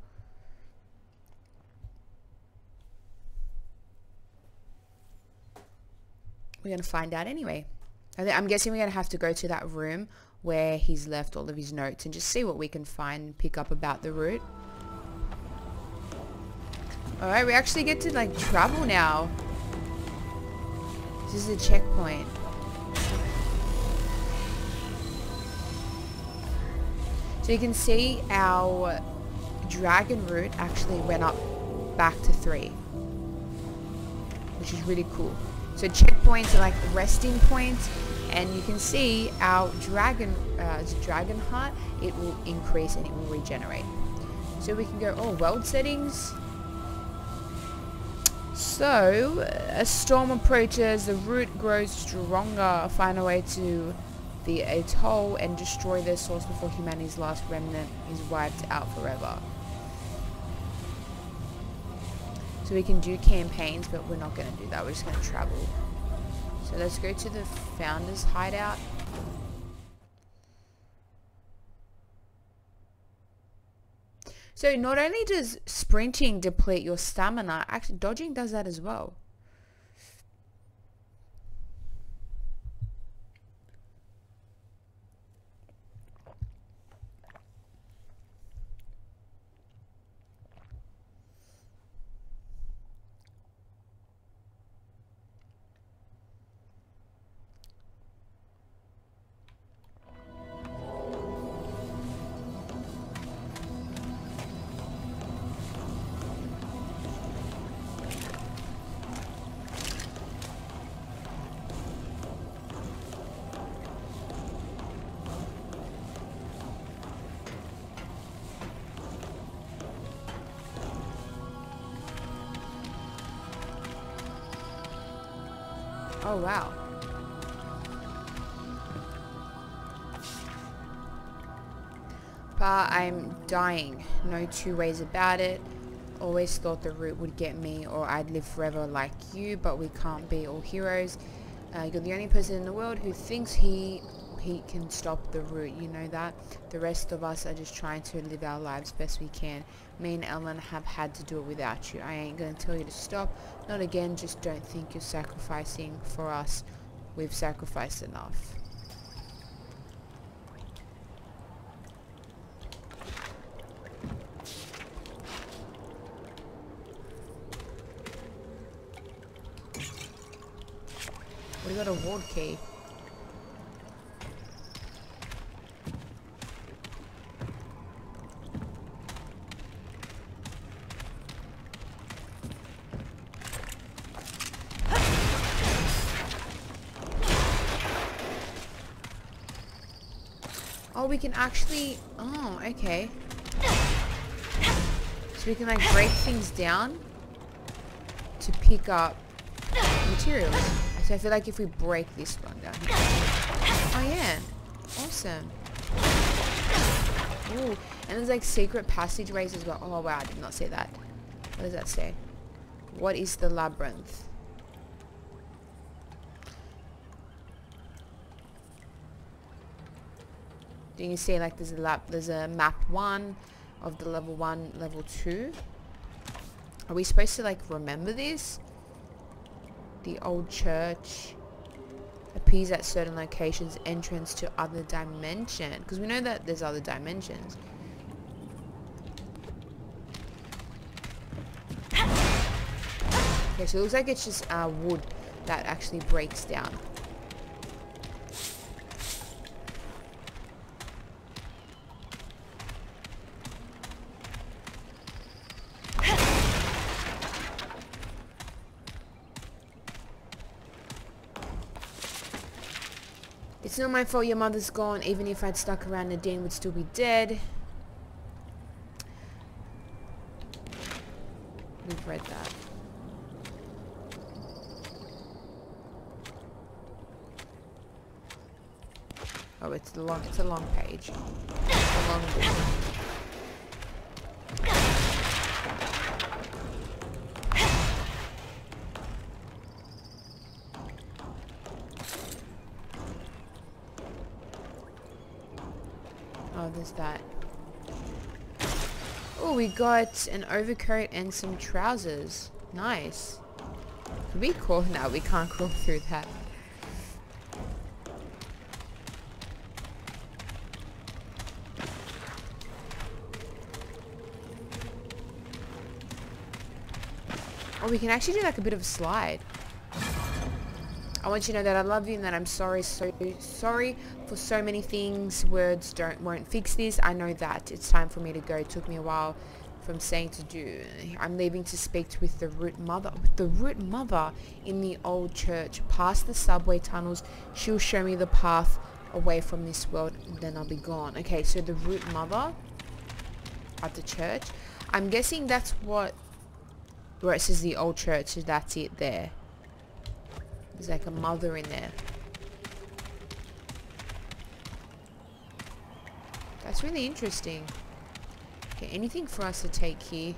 [SPEAKER 1] We're gonna find out anyway. I'm guessing we're gonna have to go to that room where he's left all of his notes and just see what we can find and pick up about the route. Alright, we actually get to like travel now. This is a checkpoint. So you can see our dragon route actually went up back to 3, which is really cool. So checkpoints are like resting points, and you can see our dragon heart, it will increase and it will regenerate. So we can go, world settings. So a storm approaches, the root grows stronger, find a way to the atoll and destroy their source before humanity's last remnant is wiped out forever. So we can do campaigns, but we're not going to do that. We're just going to travel. So let's go to the founder's hideout. So not only does sprinting deplete your stamina, actually dodging does that as well. Oh wow. But I'm dying. No two ways about it. Always thought the root would get me or I'd live forever like you, but we can't be all heroes. You're the only person in the world who thinks he can stop the root, you know that? The rest of us are just trying to live our lives best we can. Me and Ellen have had to do it without you. I ain't gonna tell you to stop. Not again, just don't think you're sacrificing for us. We've sacrificed enough. We got a ward key. Oh, we can actually... Oh, okay. So we can like break things down to pick up materials. So I feel like if we break this one down here. Oh yeah. Awesome. Ooh. And there's like secret passageways as well. Oh wow, I did not say that. What does that say? What is the labyrinth? Do you see like there's a map 1 of the level 1, level 2? Are we supposed to like remember this? The old church appears at certain locations, entrance to other dimension, because we know that there's other dimensions. Okay, so it looks like it's just wood that actually breaks down. It's not my fault your mother's gone. Even if I'd stuck around, Nadine would still be dead. We've read that. Oh, it's a long page. It's a long book. Oh, there's that. Oh, we got an overcoat and some trousers. Nice. Can we crawl? No, we can't crawl through that. Oh, we can actually do like a bit of a slide. I want you to know that I love you and that I'm sorry for so many things. Words won't fix this. I know that. It's time for me to go. It took me a while from saying to do. I'm leaving to speak with the root mother. With the root mother in the old church. Past the subway tunnels. She'll show me the path away from this world. Then I'll be gone. Okay, so the root mother at the church. I'm guessing that's what... where it says the old church. So that's it there. There's like a mother in there. That's really interesting. Okay, anything for us to take here?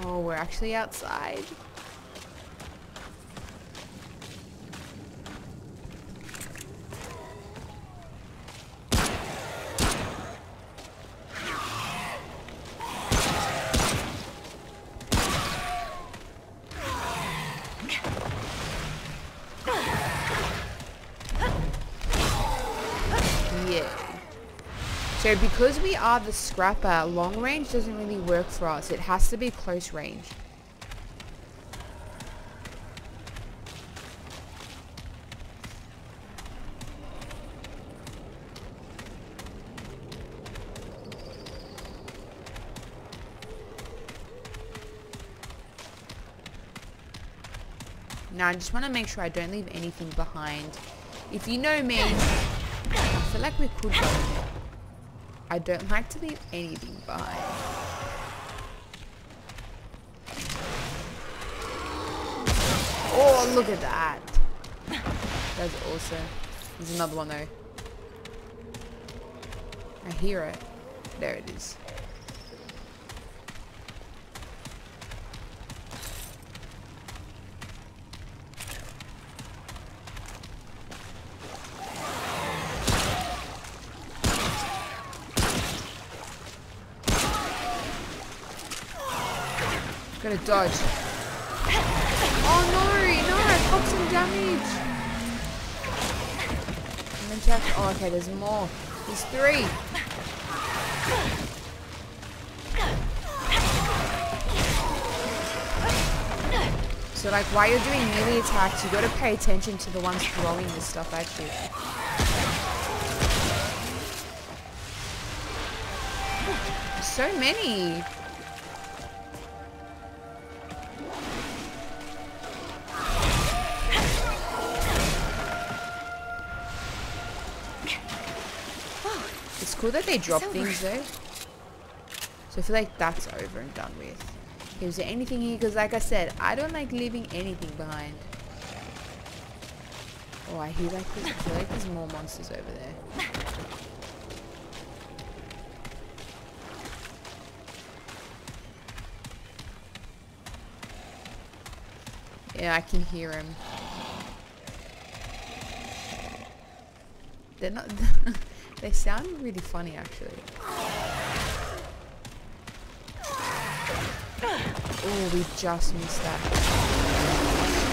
[SPEAKER 1] Oh, we're actually outside. So because we are the scrapper, long range doesn't really work for us. It has to be close range. Now I just want to make sure I don't leave anything behind. If you know me, I feel like we could go. I don't like to leave anything behind. Oh, look at that. That's awesome. There's another one though. I hear it. There it is. Gotta dodge. Oh no, I popped some damage. And then check. Oh, okay, there's more. There's 3. So like while you're doing melee attacks, you gotta pay attention to the ones throwing this stuff at you. There's so many. It's cool that they drop things though. So I feel like that's over and done with. Okay, is there anything here? Because like I said, I don't like leaving anything behind. Oh, I feel like there's more monsters over there. Yeah, I can hear him. They're not... They sound really funny, actually. Oh, we just missed that.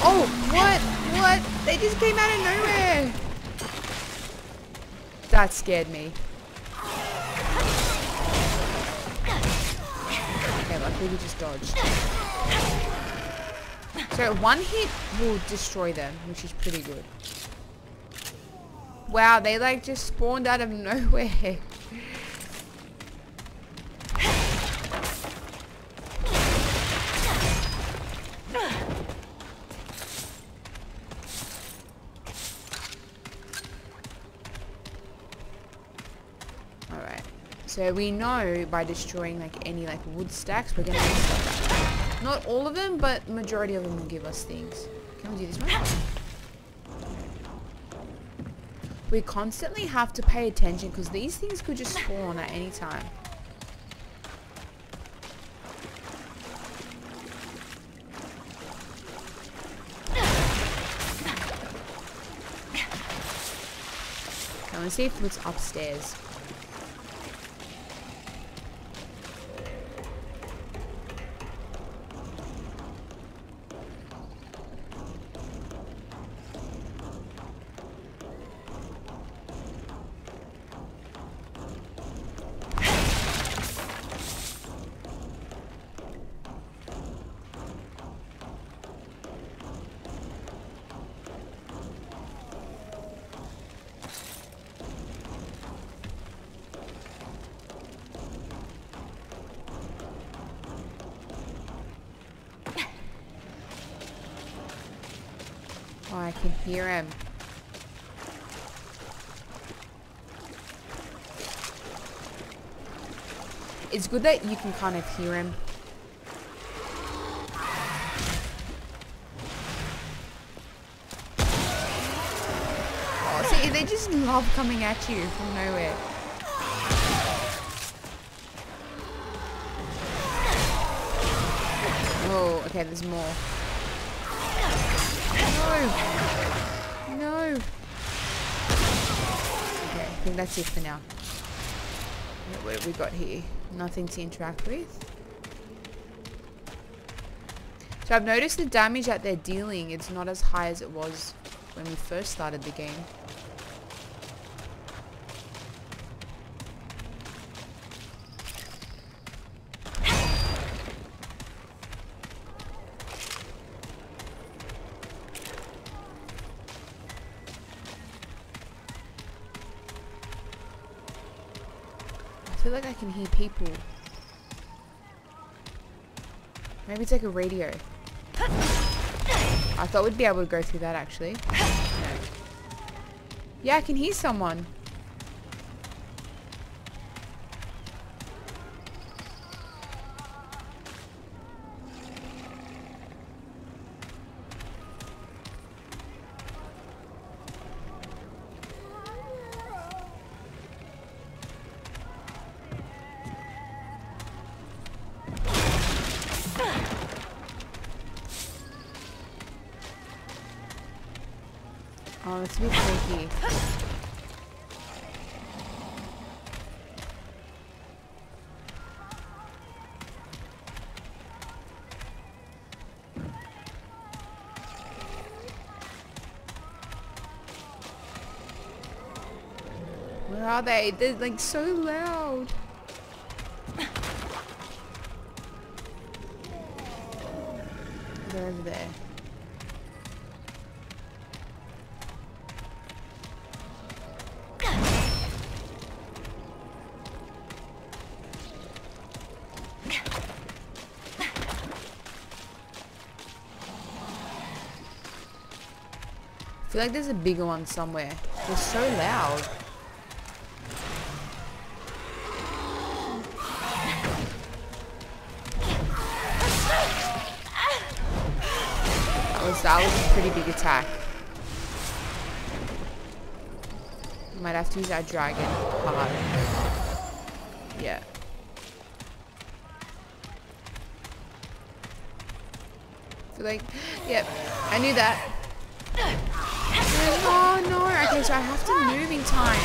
[SPEAKER 1] Oh, what? What? They just came out of nowhere. That scared me. Okay, luckily we just dodged. So one hit will destroy them, which is pretty good. Wow, they like just spawned out of nowhere. So we know by destroying like any like wood stacks, we're gonna get stuff back. Not all of them, but majority of them will give us things. Can we do this one? We constantly have to pay attention because these things could just spawn at any time. Now let's see if it's upstairs. Oh, I can hear him. It's good that you can kind of hear him. Oh, see, they just love coming at you from nowhere. Oh, okay, there's more. No! Okay, I think that's it for now. What have we got here? Nothing to interact with. So I've noticed the damage that they're dealing, it's not as high as it was when we first started the game. I feel like I can hear people. Maybe it's like a radio. I thought we'd be able to go through that actually. No. Yeah, I can hear someone. Oh, it's a bit tricky. Where are they? They're like so loud. They're over there. I feel like there's a bigger one somewhere. They're so loud. That was a pretty big attack. Might have to use our dragon hard. Yeah. I feel like, yep, I knew that. Oh no, okay, so I have to move in time.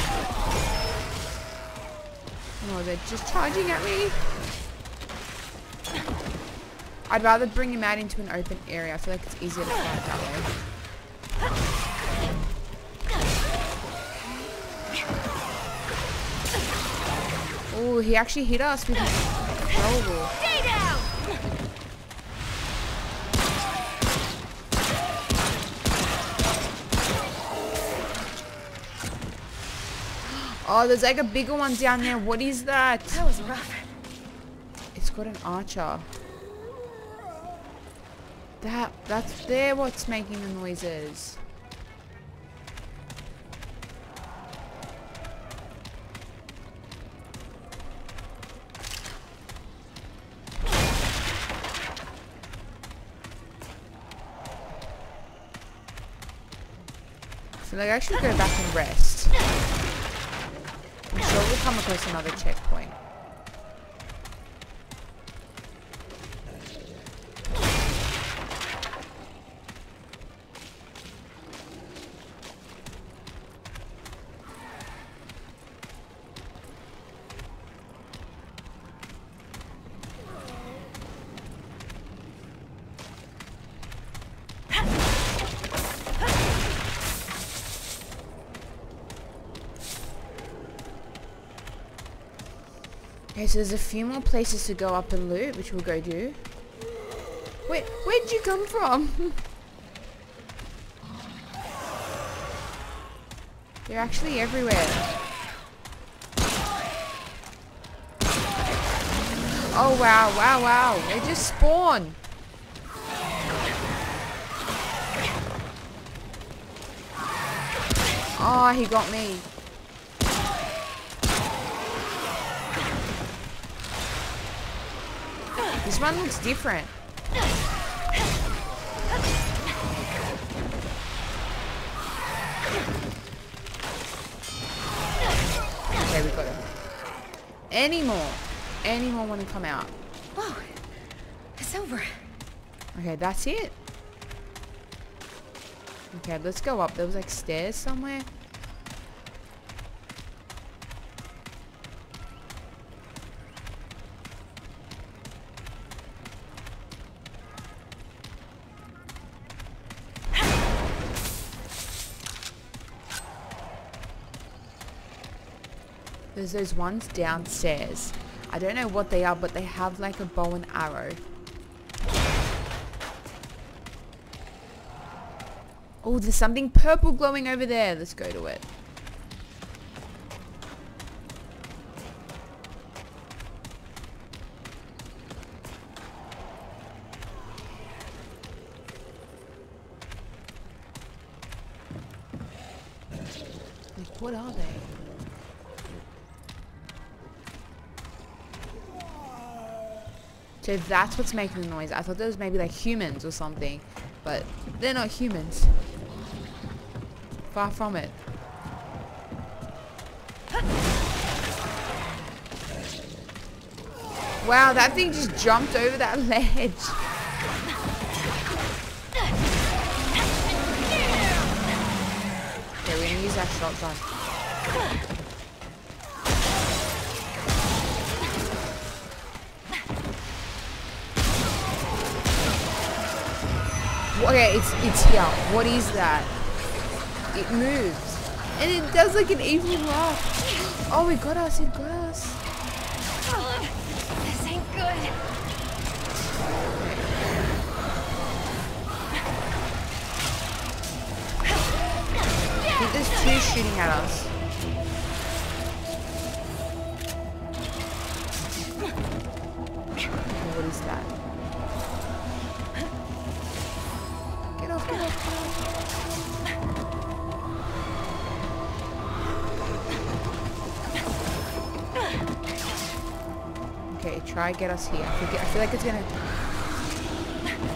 [SPEAKER 1] Oh, they're just charging at me. I'd rather bring him out into an open area. I feel like it's easier to fight that way. Oh, he actually hit us with his roll. Stay down! Oh, there's like a bigger one down there. What is that?
[SPEAKER 3] That was rough.
[SPEAKER 1] It's got an archer. That's there what's making the noises. feel like I should go back and rest. I'm sure we'll come across another checkpoint. Okay, so there's a few more places to go up and loot, which we'll go do. Wait, where did you come from? They're actually everywhere. Oh wow, wow, wow. They just spawn. Oh, he got me. This one looks different. Okay, we got him. Any more? Any more want to come out?
[SPEAKER 5] Whoa, it's over.
[SPEAKER 1] Okay, that's it. Okay, let's go up. There was like stairs somewhere. There's those ones downstairs. I don't know what they are, but they have like a bow and arrow. Oh, there's something purple glowing over there. Let's go to it. Like, what are they? So that's what's making the noise. I thought those was maybe like humans or something, but they're not humans. Far from it. Wow, that thing just jumped over that ledge. Okay, we're gonna use our shotgun. Okay, it's here. What is that? It moves. And it does like an evil laugh. Oh, it got us. It got us.
[SPEAKER 5] Oh, this ain't good.
[SPEAKER 1] I think there's two shooting at us. Okay, what is that? Get off, get off, get off. Okay, try get us here. I feel like it's gonna...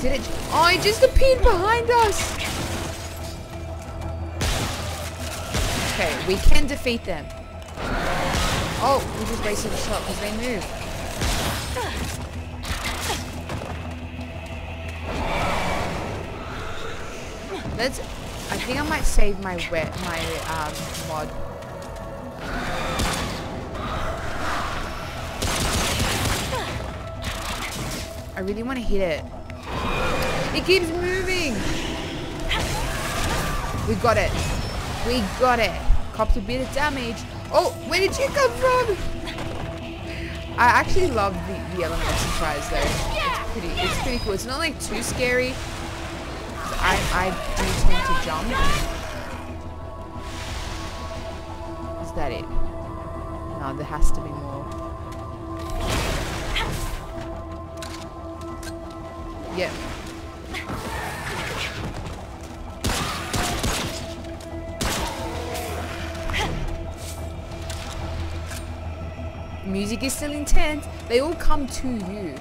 [SPEAKER 1] Did it... Oh, it just appeared behind us! Okay, we can defeat them. Oh, we just wasted a shot because they move. Let's... I think I might save my mod. I really want to hit it. It keeps moving. We got it. We got it. Copped a bit of damage. Oh, where did you come from? I actually love the element of surprise though. It's pretty cool. It's not like too scary. I do tend to jump. Is that it? No, there has to be more. Yep. Music is still intense. They all come to you.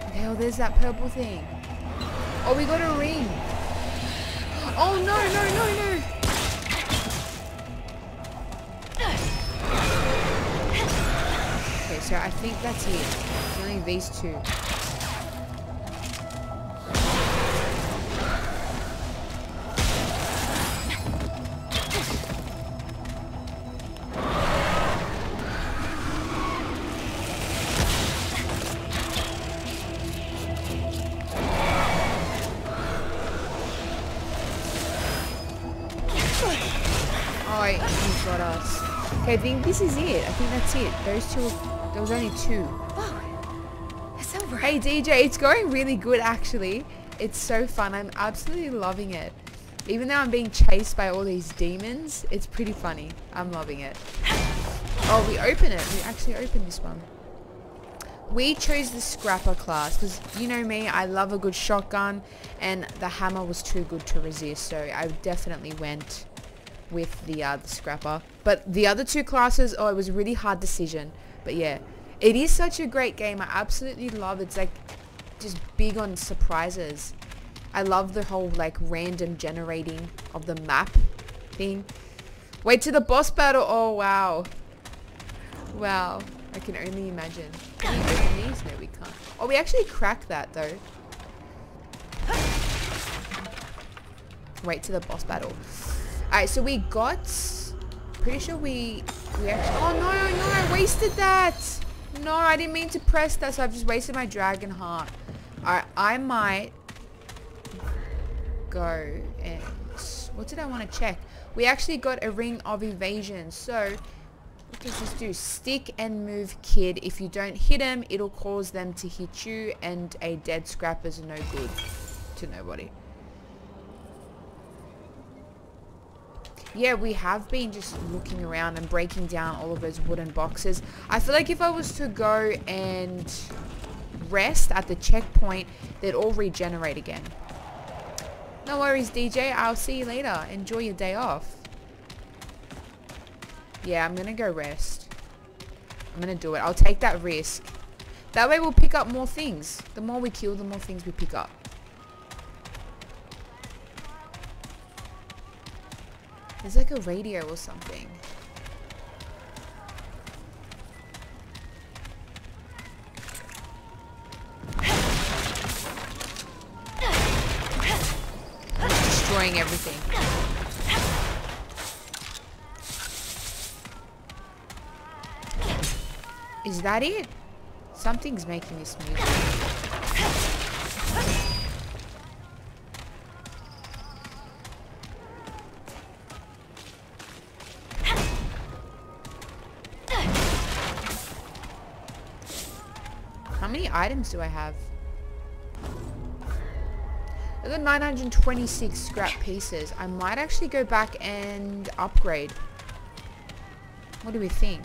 [SPEAKER 1] Okay, oh, there's that purple thing. Oh, we got a ring. Oh no, no, no, no. Okay, so I think that's it. Only these two. Oh, he got us. Okay, I think this is it. I think that's it. Those two, there was only two.
[SPEAKER 3] Whoa, it's over.
[SPEAKER 1] Hey DJ, it's going really good actually. It's so fun. I'm absolutely loving it. Even though I'm being chased by all these demons, it's pretty funny. I'm loving it. Oh, we open it. We actually opened this one. We chose the Scrapper class because, you know me, I love a good shotgun and the hammer was too good to resist, so I definitely went with the Scrapper. But the other two classes, oh, it was a really hard decision. But yeah, it is such a great game. I absolutely love it. It's like just big on surprises. I love the whole like random generating of the map thing. Wait to the boss battle. Oh wow. Wow. I can only imagine. Can we open these? No, we can't. Oh, we actually cracked that though. Wait to the boss battle. Alright, so we got... Pretty sure we actually... Oh no, no, I wasted that! No, I didn't mean to press that, so I've just wasted my dragon heart. Alright, I might go and... What did I want to check? We actually got a ring of evasion, so... What does this do? Stick and move kid. If you don't hit him, it'll cause them to hit you, and a dead scrapper's no good to nobody. Yeah, we have been just looking around and breaking down all of those wooden boxes. I feel like if I was to go and rest at the checkpoint, they'd all regenerate again. No worries, DJ. I'll see you later. Enjoy your day off. Yeah, I'm gonna go rest. I'm gonna do it. I'll take that risk. That way we'll pick up more things. The more we kill, the more things we pick up. There's like a radio or something. I'm destroying everything. Is that it? Something's making this music. How many items do I have? I got 926 scrap pieces. I might actually go back and upgrade. What do we think?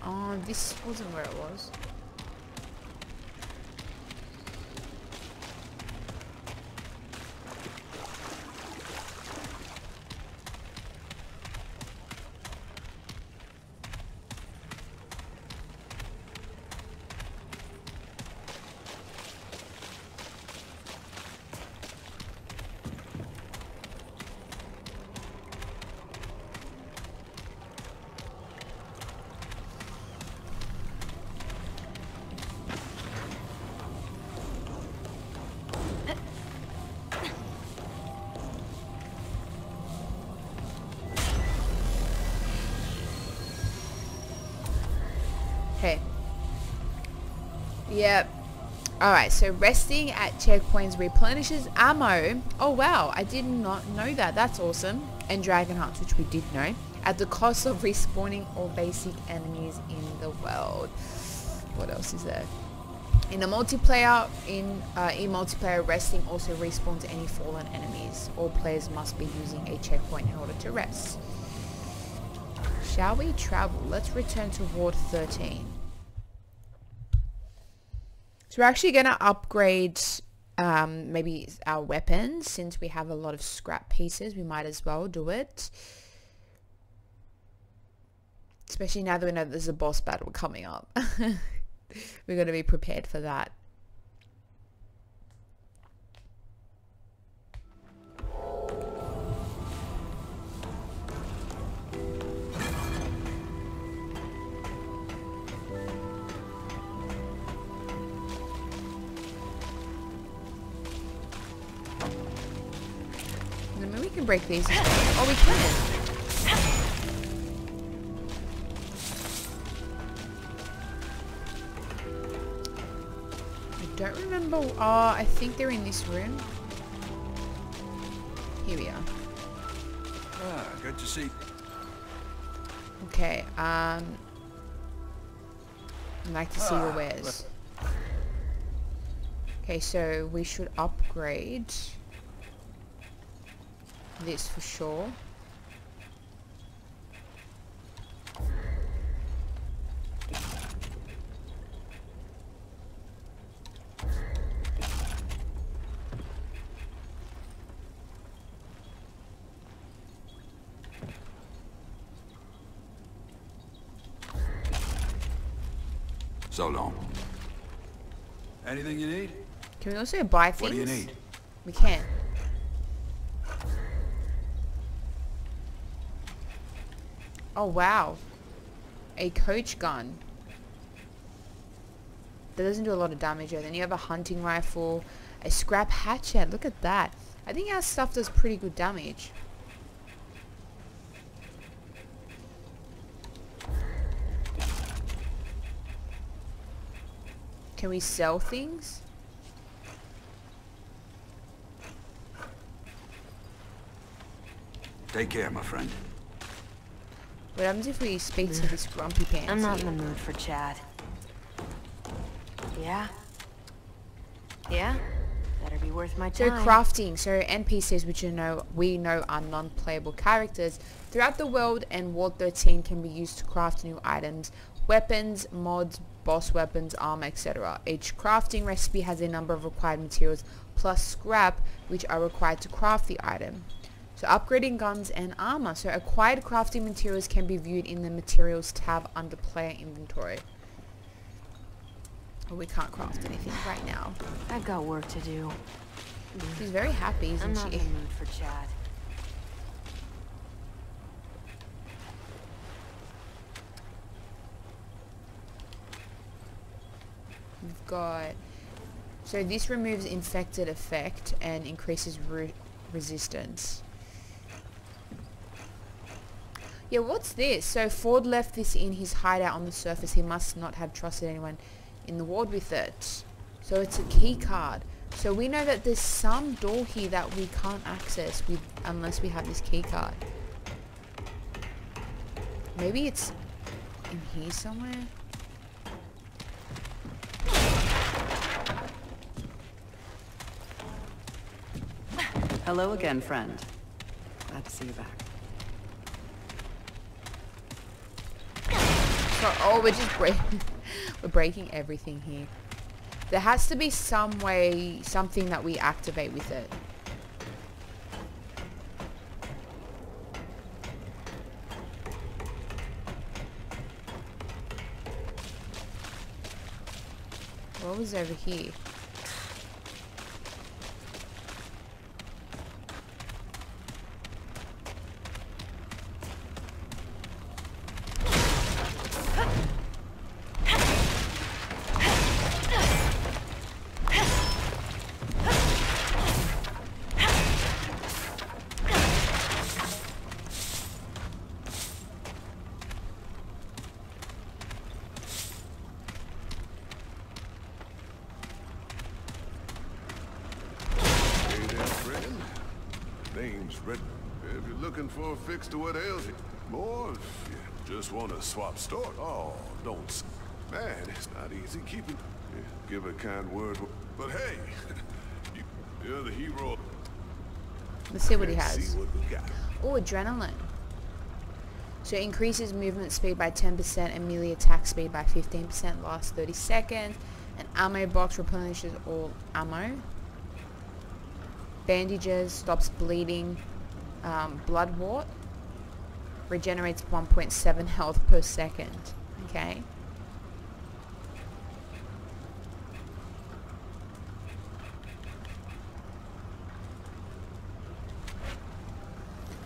[SPEAKER 1] Oh, this wasn't where it was. Okay. Yep. Alright, so resting at checkpoints replenishes ammo. Oh wow, I did not know that. That's awesome. And dragon hearts, which we did know. At the cost of respawning all basic enemies in the world. What else is there? In multiplayer, resting also respawns any fallen enemies. All players must be using a checkpoint in order to rest. Shall we travel? Let's return to Ward 13. So we're actually going to upgrade maybe our weapons. Since we have a lot of scrap pieces, we might as well do it. Especially now that we know there's a boss battle coming up. We're going to be prepared for that. Maybe we can break these. Oh, we can. I don't remember. Oh, I think they're in this room. Here we are.
[SPEAKER 4] Ah, good to see.
[SPEAKER 1] Okay. I'd like to see your wares. Okay, so we should upgrade this for sure.
[SPEAKER 4] So long. Anything you need?
[SPEAKER 1] Can we also buy things?
[SPEAKER 4] What do you need?
[SPEAKER 1] We can. Oh wow. A coach gun. That doesn't do a lot of damage though. Then you have a hunting rifle, a scrap hatchet. Look at that. I think our stuff does pretty good damage. Can we sell things?
[SPEAKER 4] Take care, my friend.
[SPEAKER 1] What happens if we speak to this grumpy pants?
[SPEAKER 3] I'm not in the mood for chat. Yeah? Yeah? Better be worth my
[SPEAKER 1] So
[SPEAKER 3] time.
[SPEAKER 1] crafting, so NPCs which we know are non-playable characters throughout the world, and Ward 13 can be used to craft new items, weapons, mods, boss weapons, armor, etc. Each crafting recipe has a number of required materials plus scrap which are required to craft the item. So upgrading guns and armor. So acquired crafting materials can be viewed in the materials tab under player inventory. Oh, we can't craft anything right now.
[SPEAKER 3] I've got work to do.
[SPEAKER 1] She's very happy, isn't
[SPEAKER 3] I'm not
[SPEAKER 1] she?
[SPEAKER 3] in the mood for chat.
[SPEAKER 1] We've got... So this removes infected effect and increases resistance. Yeah, what's this? So Ford left this in his hideout on the surface. He must not have trusted anyone in the ward with it. So it's a key card. So we know that there's some door here that we can't access unless we have this key card. Maybe it's in here somewhere?
[SPEAKER 6] Hello again, friend. Glad to see you back.
[SPEAKER 1] So, oh, we're just we're breaking everything here. There has to be some way, something that we activate with it. What was over here?
[SPEAKER 7] Name's Red. If you're looking for a fix to what ails you, or if you just want to swap store, oh, don't. Man, it's not easy keeping. Give a kind word, but hey, you're the hero.
[SPEAKER 1] Let's see what he
[SPEAKER 7] Let's
[SPEAKER 1] has.
[SPEAKER 7] see what we got.
[SPEAKER 1] Oh, adrenaline. So it increases movement speed by 10% and melee attack speed by 15%, lasts 30 seconds. An ammo box replenishes all ammo. Bandages, stops bleeding. Blood wart regenerates 1.7 health per second. Okay.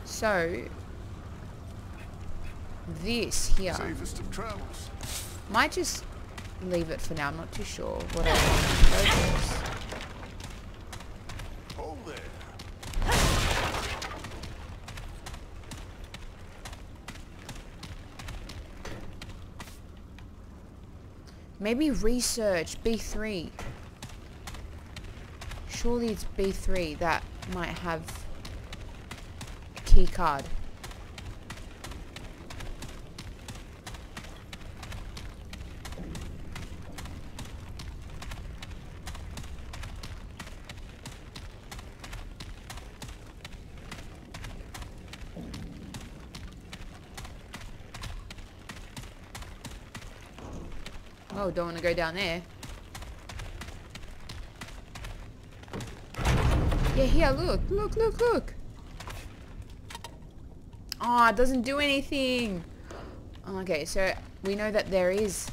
[SPEAKER 1] So this here
[SPEAKER 7] Safest of travels.
[SPEAKER 1] might just leave it for now. I'm not too sure what I want to go for.
[SPEAKER 7] Hold there.
[SPEAKER 1] Maybe research B3. Surely it's B3 that might have a key card. Oh, don't want to go down there. Yeah, here, look. Look, look, look. Oh, it doesn't do anything. Okay, so we know that there is...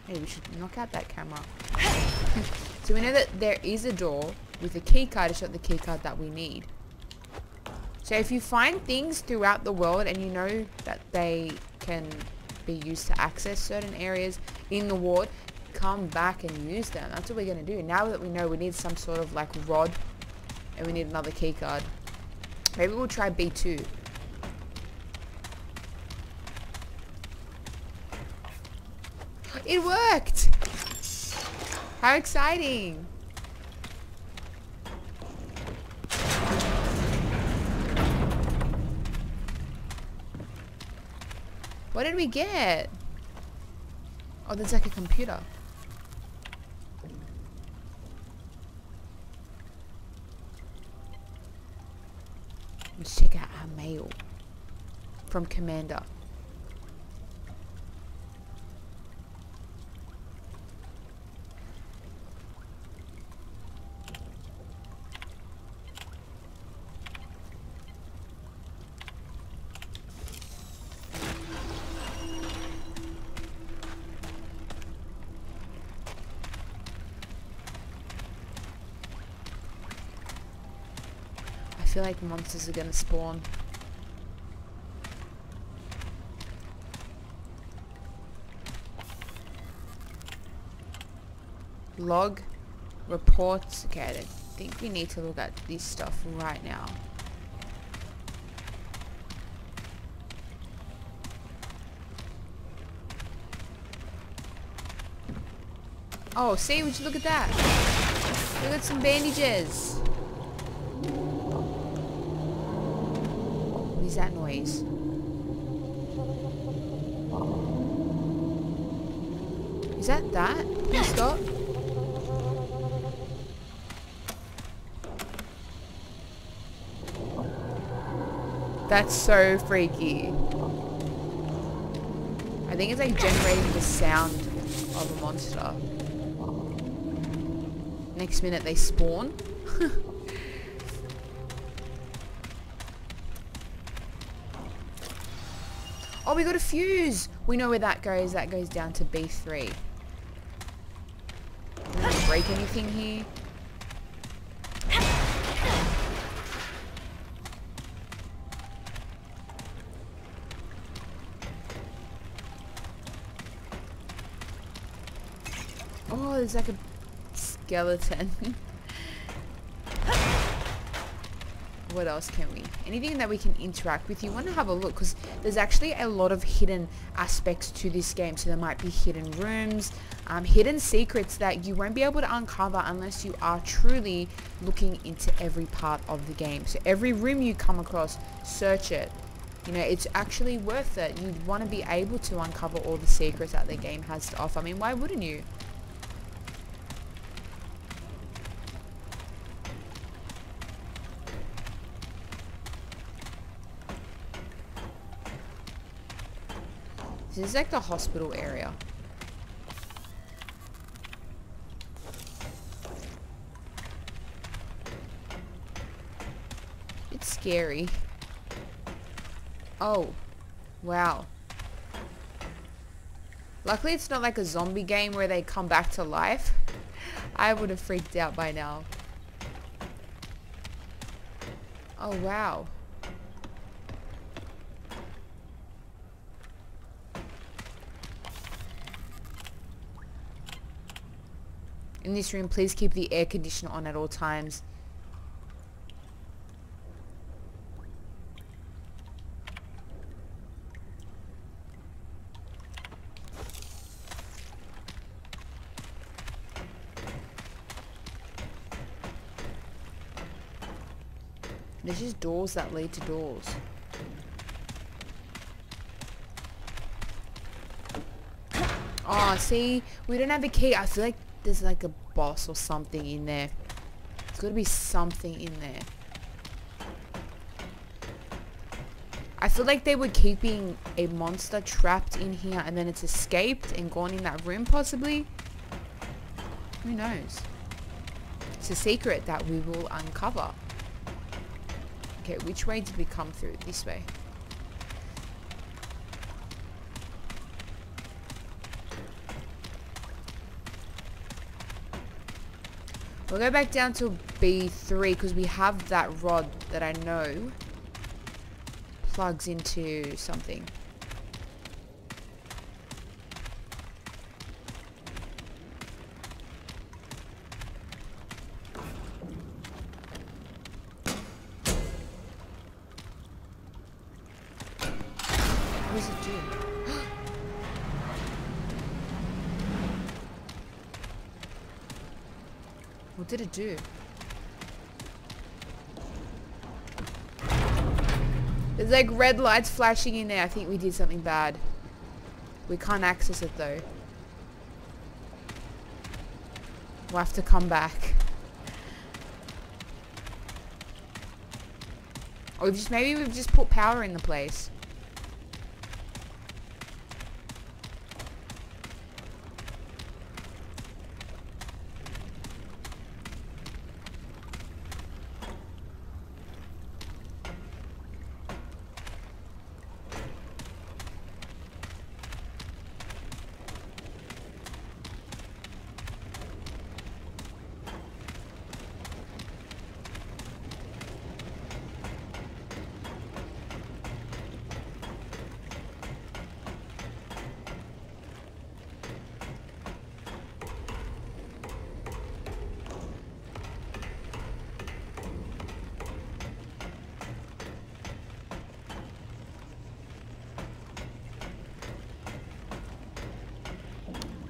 [SPEAKER 1] Hey, we should knock out that camera. So we know that there is a door with a key card. It's not the key card that we need. So if you find things throughout the world and you know that they can be used to access certain areas in the ward, come back and use them. That's what we're going to do. Now that we know we need some sort of like rod and we need another key card, maybe we'll try B2. It worked! How exciting! What did we get? Oh, there's like a computer. Let's check out our mail from Commander. I feel like monsters are gonna spawn. Log reports. Okay, I don't think we need to look at this stuff right now. Oh, see, would you look at that? Look at some bandages. What is that noise? Is that? Please stop. That's so freaky. I think it's like generating the sound of a monster. Next minute they spawn. Oh, we got a fuse. We know where that goes. That goes down to B3. Don't want to break anything here. Oh, there's like a skeleton. What else can we? Anything that we can interact with. You want to have a look because there's actually a lot of hidden aspects to this game. So there might be hidden rooms, hidden secrets that you won't be able to uncover unless you are truly looking into every part of the game. So every room you come across, search it. You know, it's actually worth it. You'd want to be able to uncover all the secrets that the game has to offer. I mean, why wouldn't you? This is like the hospital area. It's scary. Oh, wow. Luckily it's not like a zombie game where they come back to life. I would have freaked out by now. Oh, wow. In this room, please keep the air conditioner on at all times. There's just doors that lead to doors. Oh, see? We don't have a key. I feel like there's like a boss or something in there. There's got to be something in there. I feel like they were keeping a monster trapped in here and then it's escaped and gone in that room possibly. Who knows? It's a secret that we will uncover. Okay, which way did we come through? This way. We'll go back down to B3 because we have that rod that I know plugs into something. What does it do? What did it do? There's like red lights flashing in there. I think we did something bad. We can't access it though. We'll have to come back. Or maybe we've just put power in the place.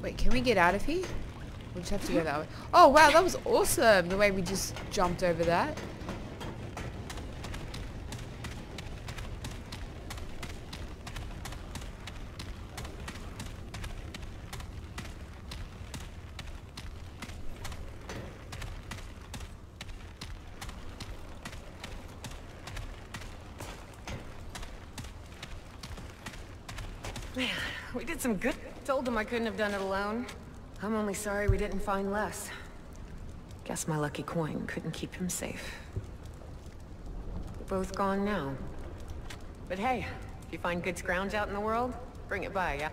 [SPEAKER 1] Wait, can we get out of here? We'll just have to go that way. Oh wow, that was awesome! The way we just jumped over that.
[SPEAKER 5] Man, we did some good. Told them I couldn't have done it alone. I'm only sorry we didn't find Les. Guess my lucky coin couldn't keep him safe. Both gone now. But hey, if you find good scrounge out in the world, bring it by, yeah?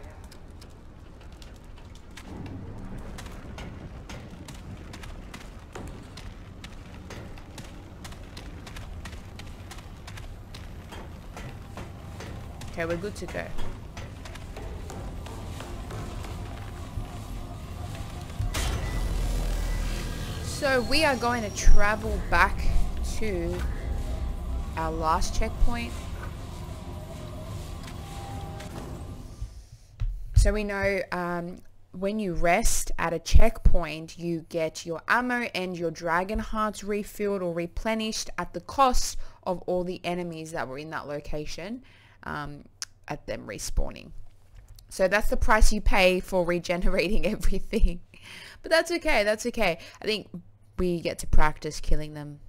[SPEAKER 1] Okay, we're good to go. So we are going to travel back to our last checkpoint. So we know when you rest at a checkpoint, you get your ammo and your dragon hearts refilled or replenished at the cost of all the enemies that were in that location at them respawning. So that's the price you pay for regenerating everything. But that's okay, that's okay. I think we get to practice killing them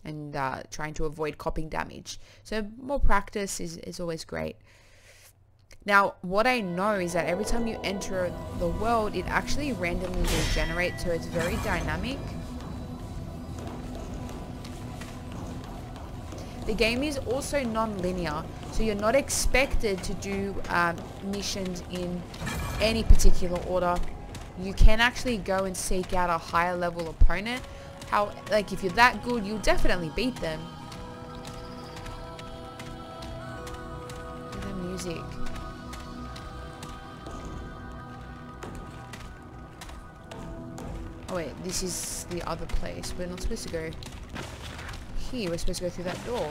[SPEAKER 1] and trying to avoid copping damage. So more practice is always great. Now, what I know is that every time you enter the world, it actually randomly regenerates, so it's very dynamic. The game is also non-linear, so you're not expected to do missions in any particular order. You can actually go and seek out a higher level opponent. Like if you're that good, you'll definitely beat them. Look at the music. Oh wait, this is the other place. We're not supposed to go here. We're supposed to go through that door.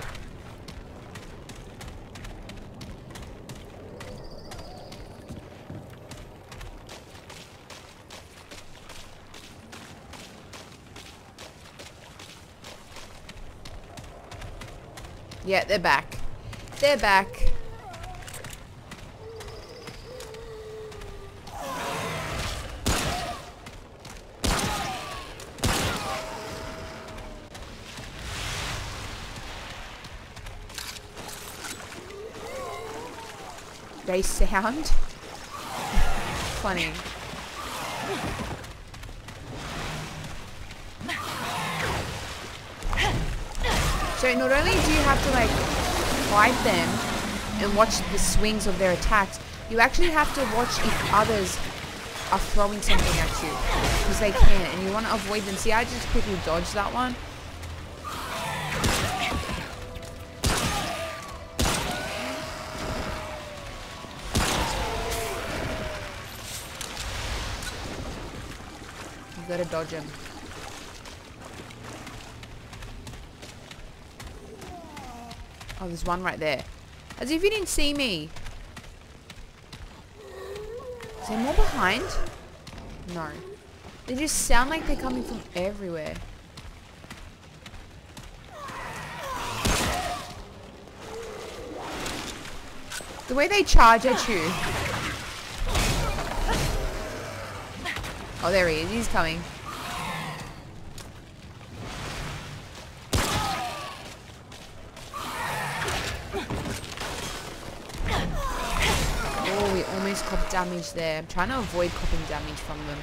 [SPEAKER 1] Yeah, they're back. They're back. They sound funny. So not only do you have to like fight them and watch the swings of their attacks, you actually have to watch if others are throwing something at you, because they can, and you want to avoid them. See, I just quickly dodged that one. You gotta dodge him. Oh, there's one right there. As if you didn't see me. Is there more behind? No. They just sound like they're coming from everywhere. The way they charge at you. Oh, there he is. He's coming. Oh, we almost copped damage there. I'm trying to avoid copping damage from them.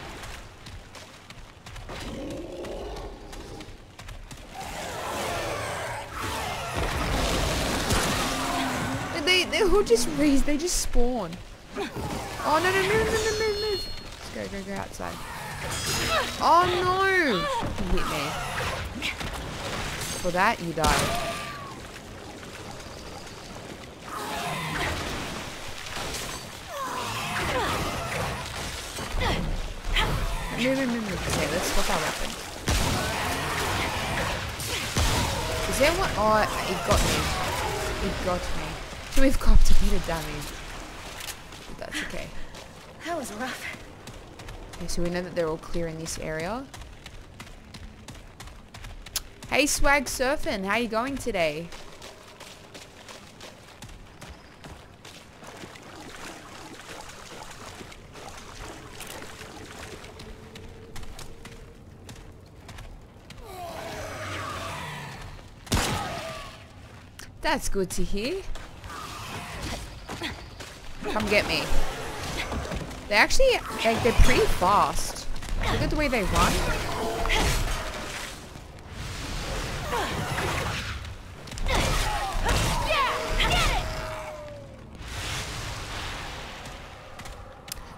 [SPEAKER 1] They all just raise. They just spawn. Oh, no, no, move. Let's go outside. Oh, no. You hit me. For that, you die. Move. Okay, let's swap our weapon. Is there one? Oh, it got me. It got me. So we've copped a bit of damage. But that's okay.
[SPEAKER 3] That was rough.
[SPEAKER 1] Okay, so we know that they're all clear in this area. Hey, Swag Surfing, how you going today? That's good to hear. Come get me. They actually, like, they're pretty fast. Look at the way they run.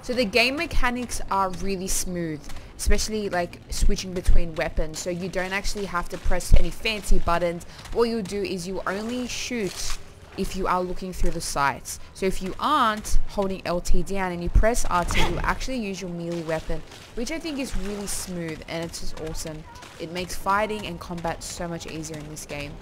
[SPEAKER 1] So the game mechanics are really smooth, especially like switching between weapons, so you don't actually have to press any fancy buttons. All you'll do is you only shoot if you are looking through the sights. So if you aren't holding LT down and you press RT, you actually use your melee weapon, which I think is really smooth and it's just awesome. It makes fighting and combat so much easier in this game.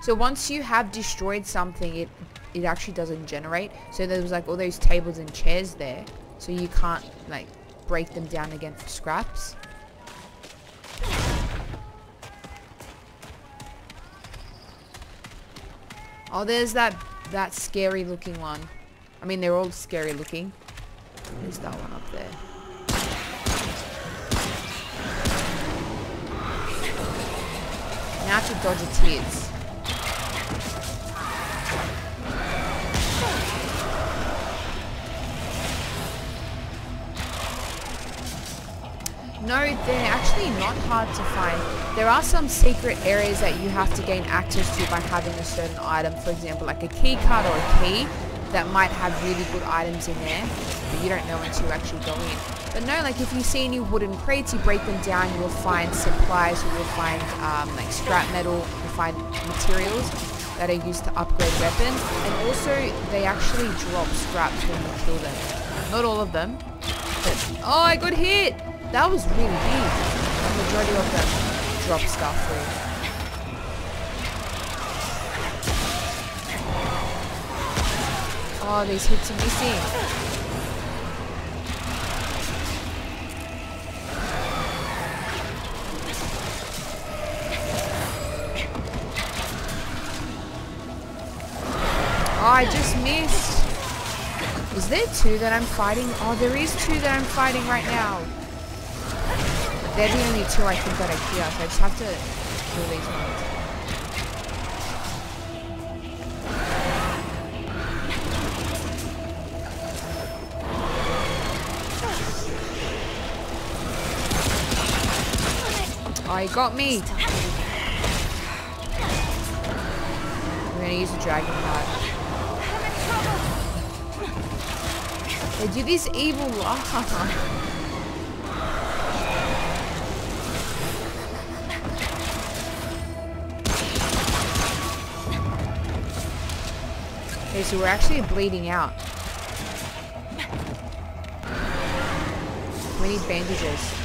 [SPEAKER 1] So once you have destroyed something, it actually doesn't generate. So there was like all those tables and chairs there, so you can't like break them down again for scraps. Oh, there's that scary looking one. I mean, they're all scary looking. There's that one up there. Now to dodge its hits. No, they're actually not hard to find. There are some secret areas that you have to gain access to by having a certain item. For example, like a key card or a key that might have really good items in there, but you don't know until you actually go in. But no, like if you see any wooden crates, you break them down, you will find supplies, you will find like scrap metal, you'll find materials that are used to upgrade weapons. And also, they actually drop scraps when you kill them. Not all of them, but oh, I got hit! That was really big. The majority of them drop stuff through. Oh, these hits are missing. Oh, I just missed. Is there two that I'm fighting? Oh, there is two that I'm fighting right now. They're the only two I think that are here, so I just have to kill these ones. Oh, he got me! I'm gonna use the dragon card. They do this evil laugh. Okay, so we're actually bleeding out. We need bandages.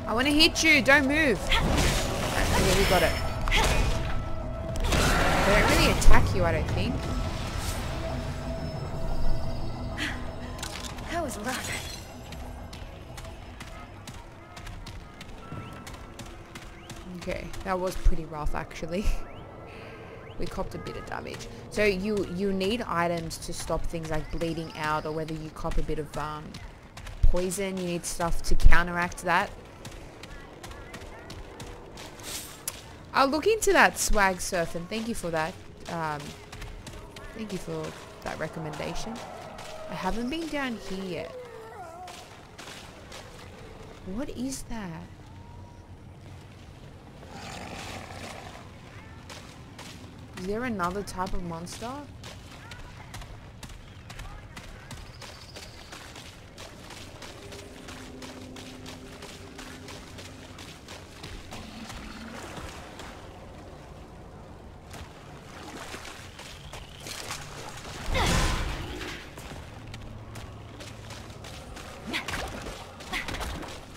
[SPEAKER 1] I want to hit you, don't move. Okay, we got it. They don't really attack you, I don't think.
[SPEAKER 3] That was rough.
[SPEAKER 1] Okay, that was pretty rough actually. We copped a bit of damage. So you need items to stop things like bleeding out, or whether you cop a bit of poison, you need stuff to counteract that. I'll look into that swag surf, and thank you for that. Thank you for that recommendation. I haven't been down here yet. What is that? Is there another type of monster?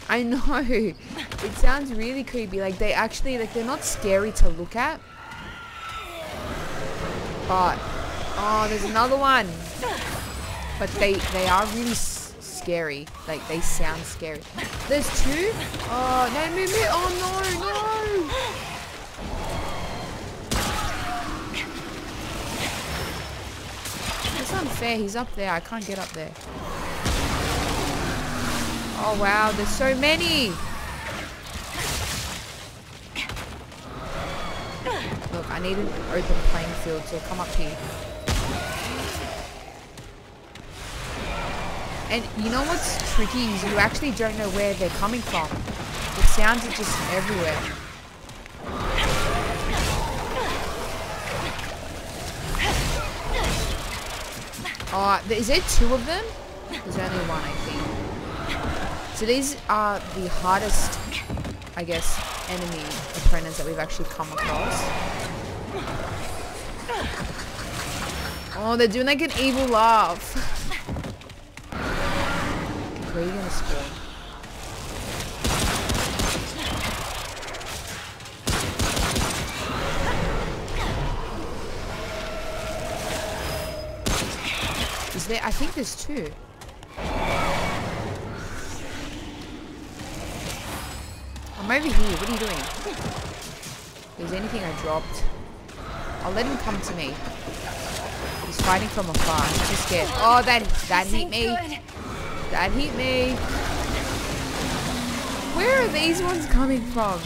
[SPEAKER 1] I know. It sounds really creepy. Like they actually, like they're not scary to look at. But, oh, there's another one. But they are really scary. Like they sound scary. There's two? Oh, no, move. Oh, no, no. That's unfair. He's up there. I can't get up there. Oh, wow. There's so many. Look, I need an open playing field, so come up here. And you know what's tricky is you actually don't know where they're coming from. The sounds are just everywhere. Oh, is there two of them? There's only one, I think. So these are the hardest, I guess, enemy opponents that we've actually come across. Oh, they're doing like an evil laugh. Where are you gonna spawn? Is there? I think there's two. I'm over here. What are you doing? If there's anything I dropped, I'll let him come to me. He's fighting from afar. I'm too scared. Oh, that hit me. That hit me. Where are these ones coming from?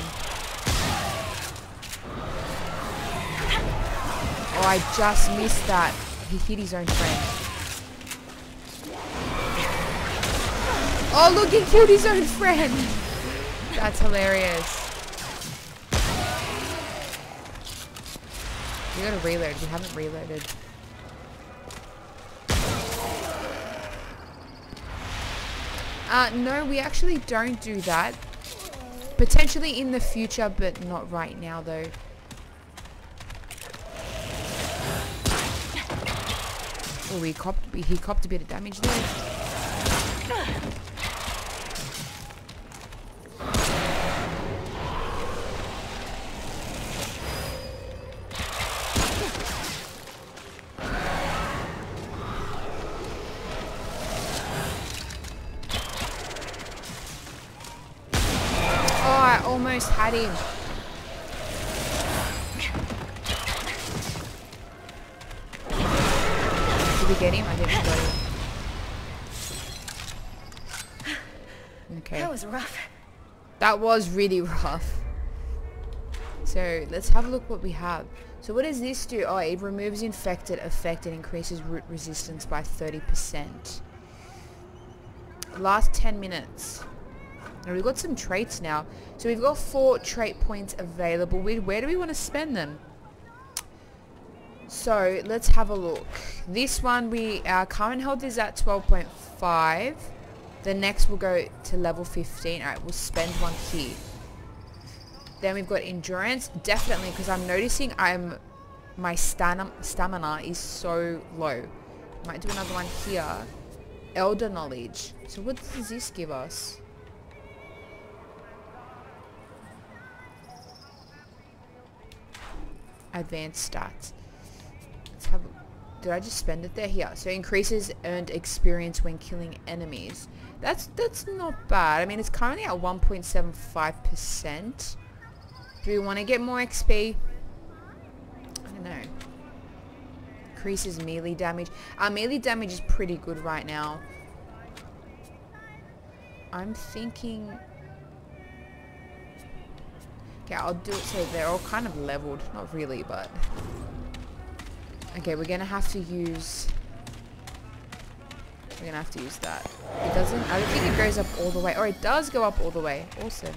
[SPEAKER 1] Oh, I just missed that. He hit his own friend. Oh, look, he killed his own friend. That's hilarious. We gotta reload. We haven't reloaded. No, we actually don't do that. Potentially in the future, but not right now, though. Oh, he copped a bit of damage there. Almost had him. Did we get him? I didn't get him. Okay.
[SPEAKER 3] That was rough.
[SPEAKER 1] That was really rough. So let's have a look what we have. So what does this do? Oh, it removes infected effect and increases root resistance by 30%. Last 10 minutes. Now we've got some traits now. So we've got 4 trait points available. Where do we want to spend them? So let's have a look. This one, our current health is at 12.5. The next will go to level 15. Alright, we'll spend one here. Then we've got endurance. Definitely, because I'm noticing my stamina is so low. Might do another one here. Elder knowledge. So what does this give us? Advanced stats. Let's have did I just spend it there? Here. So increases earned experience when killing enemies. That's not bad. I mean, it's currently at 1.75%. Do we want to get more XP? I don't know. Increases melee damage. Our melee damage is pretty good right now. I'm thinking... Okay, I'll do it so they're all kind of leveled. Not really, but... Okay, we're gonna have to use... We're gonna have to use that. It doesn't... I don't think it goes up all the way. Or it does go up all the way. Awesome.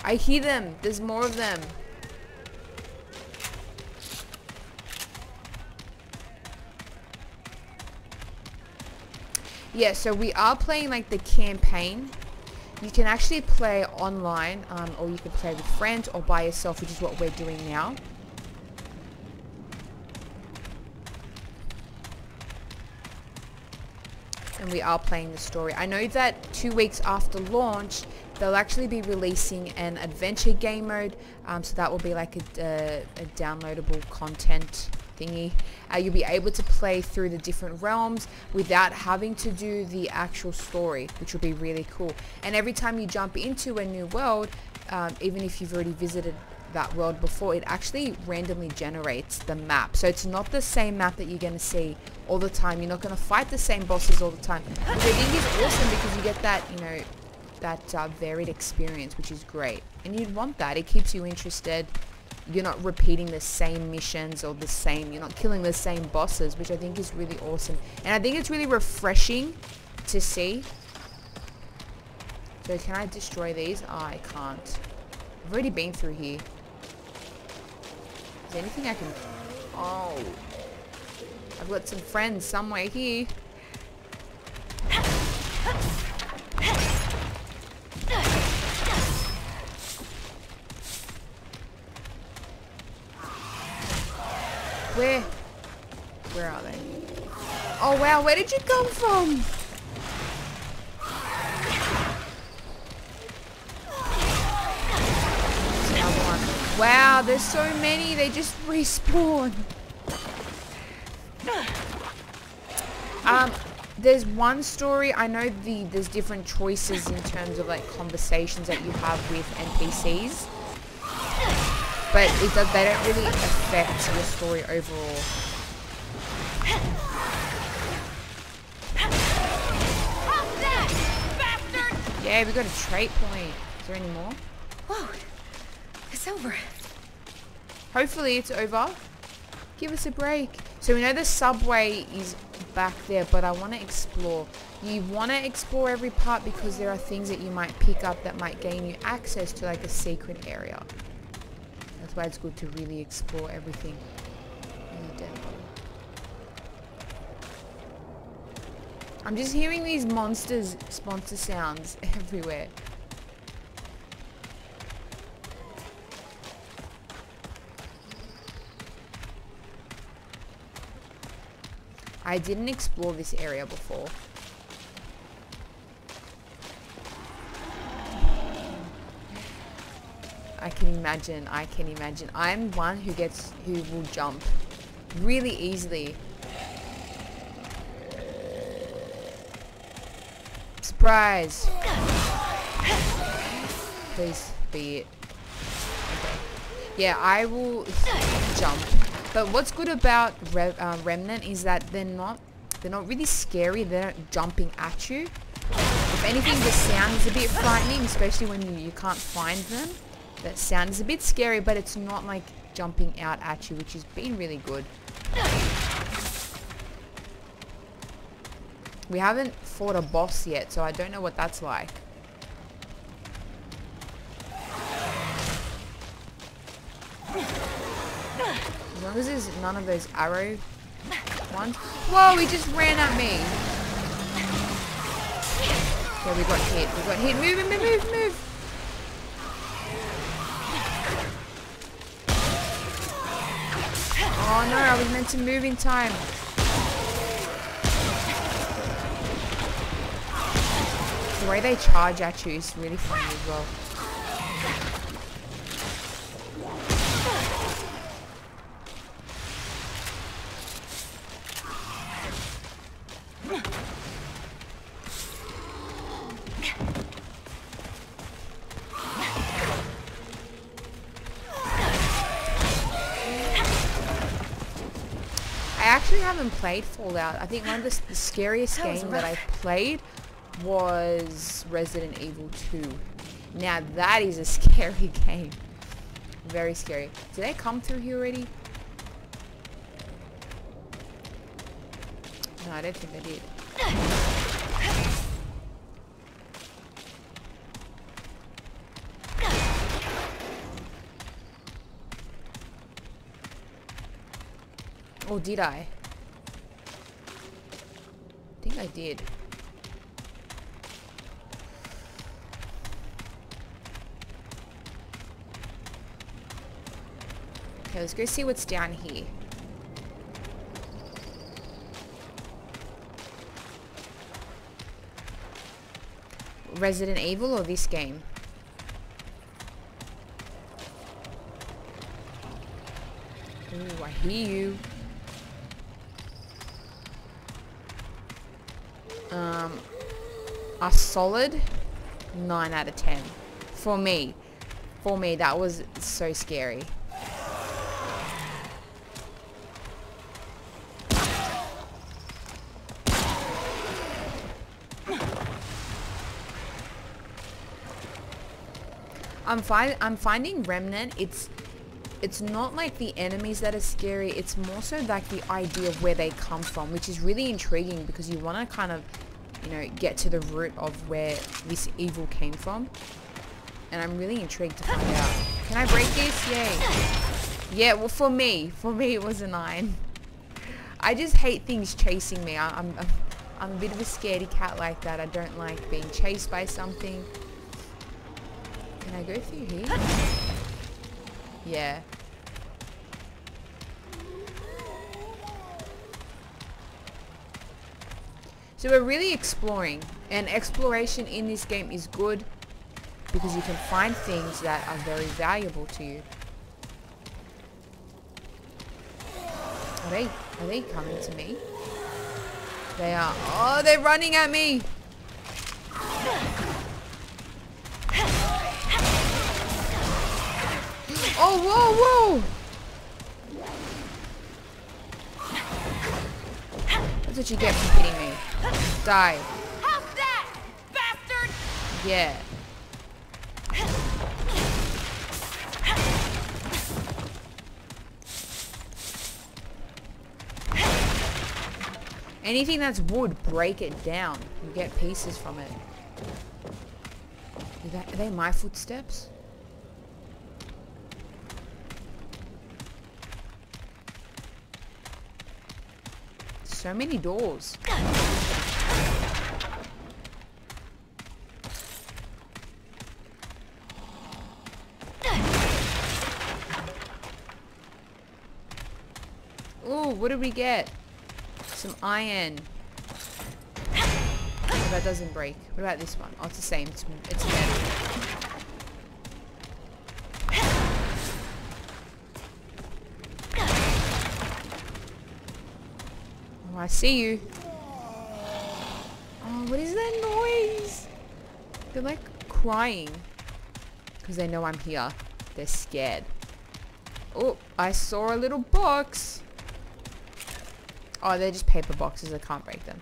[SPEAKER 1] I hear them. There's more of them. Yeah, so we are playing like the campaign. You can actually play online, or you can play with friends or by yourself, which is what we're doing now. And we are playing the story. I know that 2 weeks after launch, they'll actually be releasing an adventure game mode. So that will be like a downloadable content thingy. You'll be able to play through the different realms without having to do the actual story, which will be really cool. And every time you jump into a new world, even if you've already visited that world before, it actually randomly generates the map. So it's not the same map that you're going to see all the time. You're not going to fight the same bosses all the time, which I think is awesome because you get that, you know, that varied experience, which is great. And you'd want that. It keeps you interested. You're not repeating the same missions or you're not killing the same bosses, which I think is really awesome. And I think it's really refreshing to see. So can I destroy these? Oh, I can't. I've already been through here. Is there anything I can... Oh. I've got some friends somewhere here. Where are they? Oh wow, where did you come from? There's another one. Wow, there's so many, they just respawn. There's one story, I know there's different choices in terms of like conversations that you have with NPCs. But they don't really affect your story overall. Yeah, we got a trait point. Is there any more?
[SPEAKER 3] Whoa, it's over.
[SPEAKER 1] Hopefully it's over. Give us a break. So we know the subway is back there, but I want to explore. You want to explore every part because there are things that you might pick up that might gain you access to like a secret area. That's why it's good to really explore everything. I'm just hearing these monster sounds everywhere. I didn't explore this area before. I can imagine. I'm one who will jump really easily. Surprise! Please be it. Okay. Yeah, I will jump. But what's good about Remnant is that they're not really scary. They're not jumping at you. If anything, the sound is a bit frightening, especially when you can't find them. That sound is a bit scary, but it's not like jumping out at you, which has been really good. We haven't fought a boss yet, so I don't know what that's like. As long as there's none of those arrow ones. Whoa, he just ran at me. Okay, we got hit. Move. Oh no, I was meant to move in time. The way they charge at you is really funny as well. I actually haven't played Fallout. I think one of the scariest games that I played was Resident Evil 2. Now that is a scary game. Very scary. Did they come through here already? No, I don't think they did. Or did I? I think I did. Okay, let's go see what's down here. Resident Evil or this game? Ooh, I hear you. A solid 9 out of 10. For me, that was so scary. I'm finding Remnant, it's not like the enemies that are scary, it's more so like the idea of where they come from, which is really intriguing because you want to kind of, you know, get to the root of where this evil came from. And I'm really intrigued to find out. Can I break this? Yay. Yeah, well for me it was a 9. I just hate things chasing me. I'm a bit of a scaredy cat like that. I don't like being chased by something. Can I go through here? Yeah. So we're really exploring, and exploration in this game is good because you can find things that are very valuable to you. Are they coming to me? They are. Oh, they're running at me. Oh, whoa, whoa. That's what you get for hitting me. Die.
[SPEAKER 3] How's that, bastard?
[SPEAKER 1] Yeah. Anything that's wood, break it down. You get pieces from it. Are they my footsteps? So many doors. Ooh, what did we get? Some iron. Oh, that doesn't break. What about this one? Oh, it's the same. It's metal. Oh, I see you. Oh, what is that noise? They're like crying. Because they know I'm here. They're scared. Oh, I saw a little box. Oh, they're just paper boxes. I can't break them.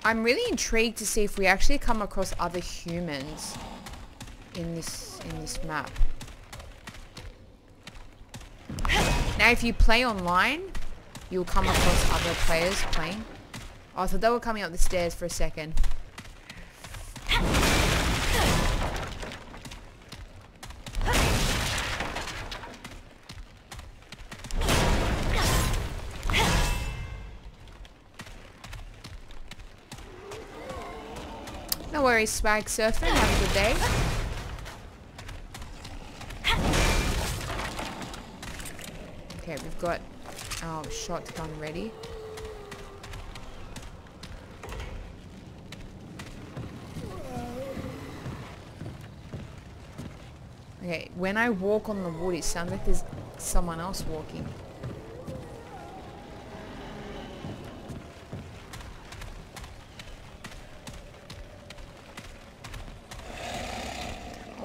[SPEAKER 1] I'm really intrigued to see if we actually come across other humans in this map. Now, if you play online, you'll come across other players playing. Oh, I thought they were coming up the stairs for a second. No worries, Swag Surfer. Have a good day. Okay, we've got our shotgun ready. Okay, when I walk on the wood, it sounds like there's someone else walking.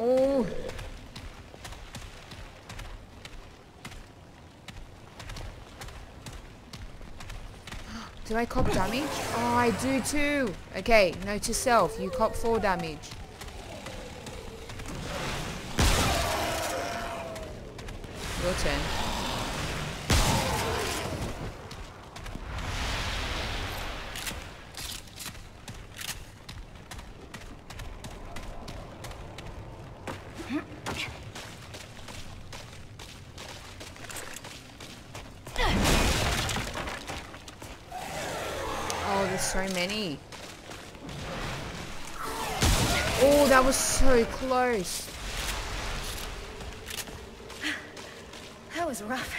[SPEAKER 1] Oh. Do I cop damage? Oh, I do too. Okay, note to self. You cop 4 damage. Your turn. Oh, there's so many. Oh, that was so close.
[SPEAKER 3] That was rough.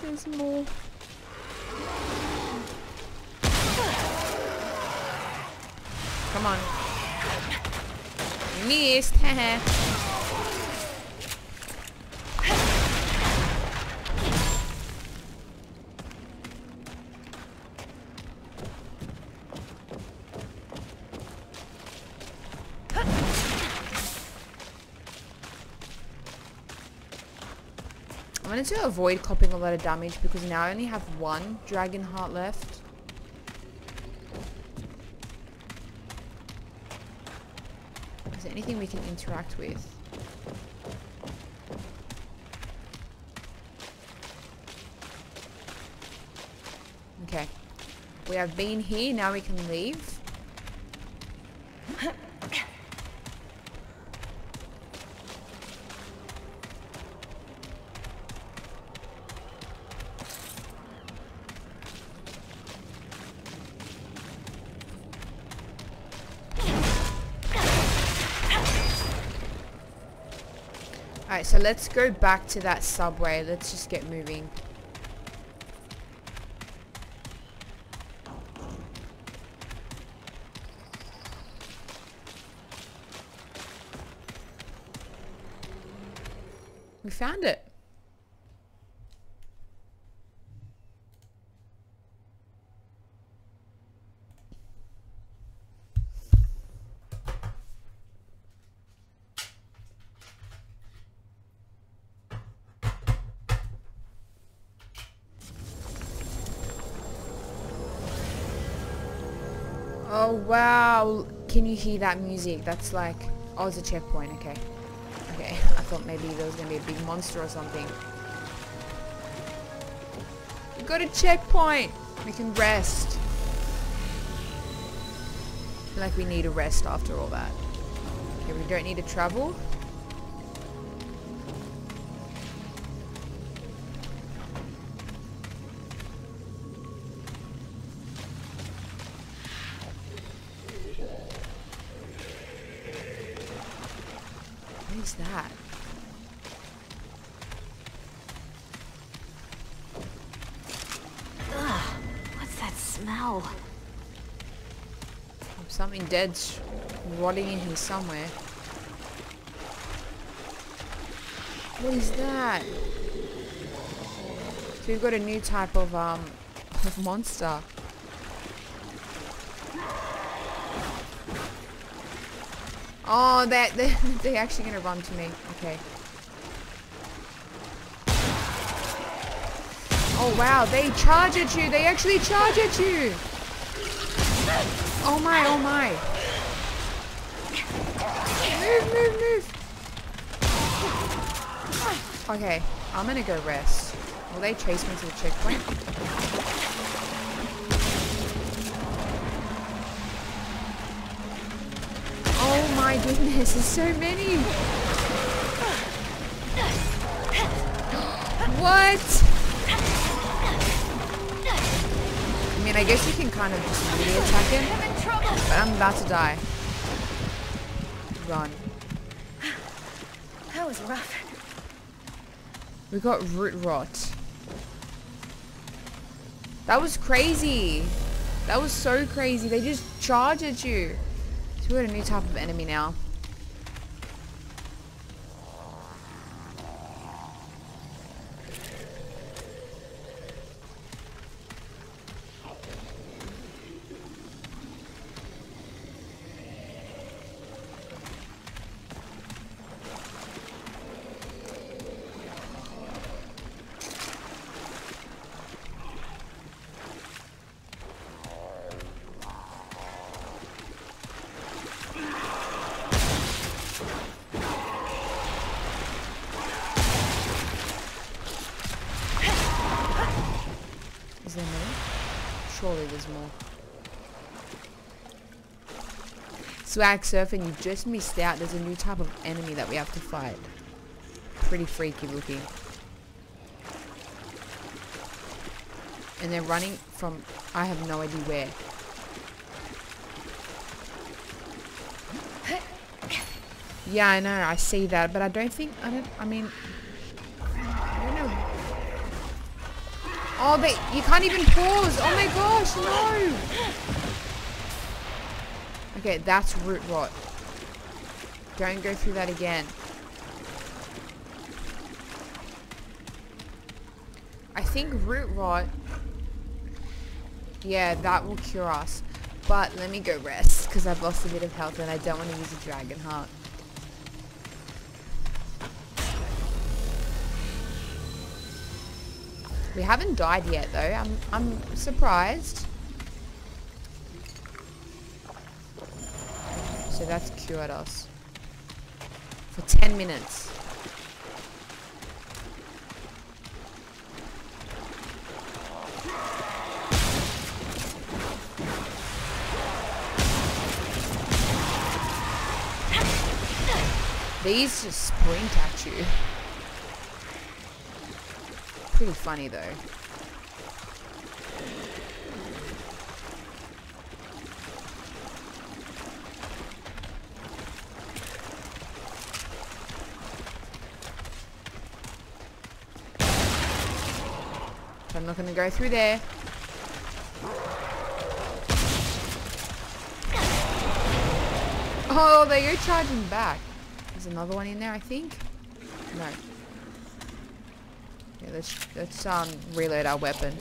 [SPEAKER 1] There's more. Come on. You missed. I wanted to avoid copping a lot of damage because now I only have 1 dragon heart left. Is there anything we can interact with? Okay. We have been here, now we can leave. Alright, so let's go back to that subway. Let's just get moving. We found it. Oh wow, can you hear that music? That's like, oh, it's a checkpoint. Okay, okay. I thought maybe there was gonna be a big monster or something. We got a checkpoint. We can rest. I feel like we need a rest after all that. Okay, we don't need to travel. What is that?
[SPEAKER 3] Ugh, what's that smell?
[SPEAKER 1] Something dead's rotting in here somewhere. What is that? So we've got a new type of monster. Oh, they're actually gonna run to me. Okay. Oh wow, they charge at you. They actually charge at you. Oh my, oh my. Move, move, move. Okay, I'm gonna go rest. Will they chase me to the checkpoint? Oh my goodness, there's so many. What? I mean, I guess you can kind of just really attack him, but I'm about to die. Run.
[SPEAKER 3] That was rough.
[SPEAKER 1] We got root rot. That was crazy. That was so crazy. They just charge at you. So we got a new type of enemy now. Is there more? Surely there's more. Swag surfing, you just missed out. There's a new type of enemy that we have to fight. Pretty freaky looking. And they're running from, I have no idea where. Yeah, I know, I see that, but I don't mean, I don't know. Oh, you can't even pause. Oh my gosh, no. Okay, that's root rot. Don't go through that again. I think root rot, yeah, that will cure us. But let me go rest, because I've lost a bit of health and I don't want to use a dragon heart. We haven't died yet though. I'm surprised. So that's cured us. For 10 minutes. These just sprint at you. Pretty funny though. So I'm not gonna go through there. Oh, they go charging back. There's another one in there, I think. No. Yeah, let's reload our weapon.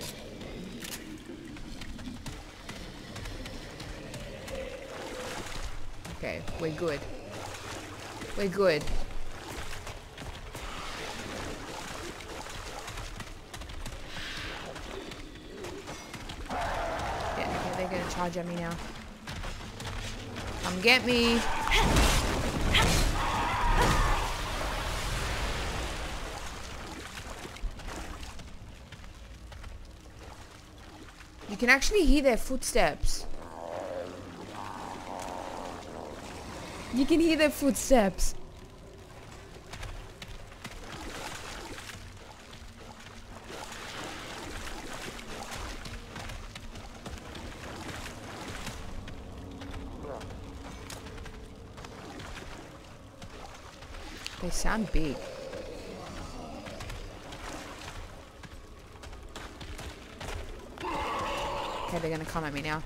[SPEAKER 1] Okay, we're good. We're good. Yeah, okay, they're gonna charge at me now. Come get me. You can actually hear their footsteps. You can hear their footsteps. They sound big. Okay, they're gonna come at me now.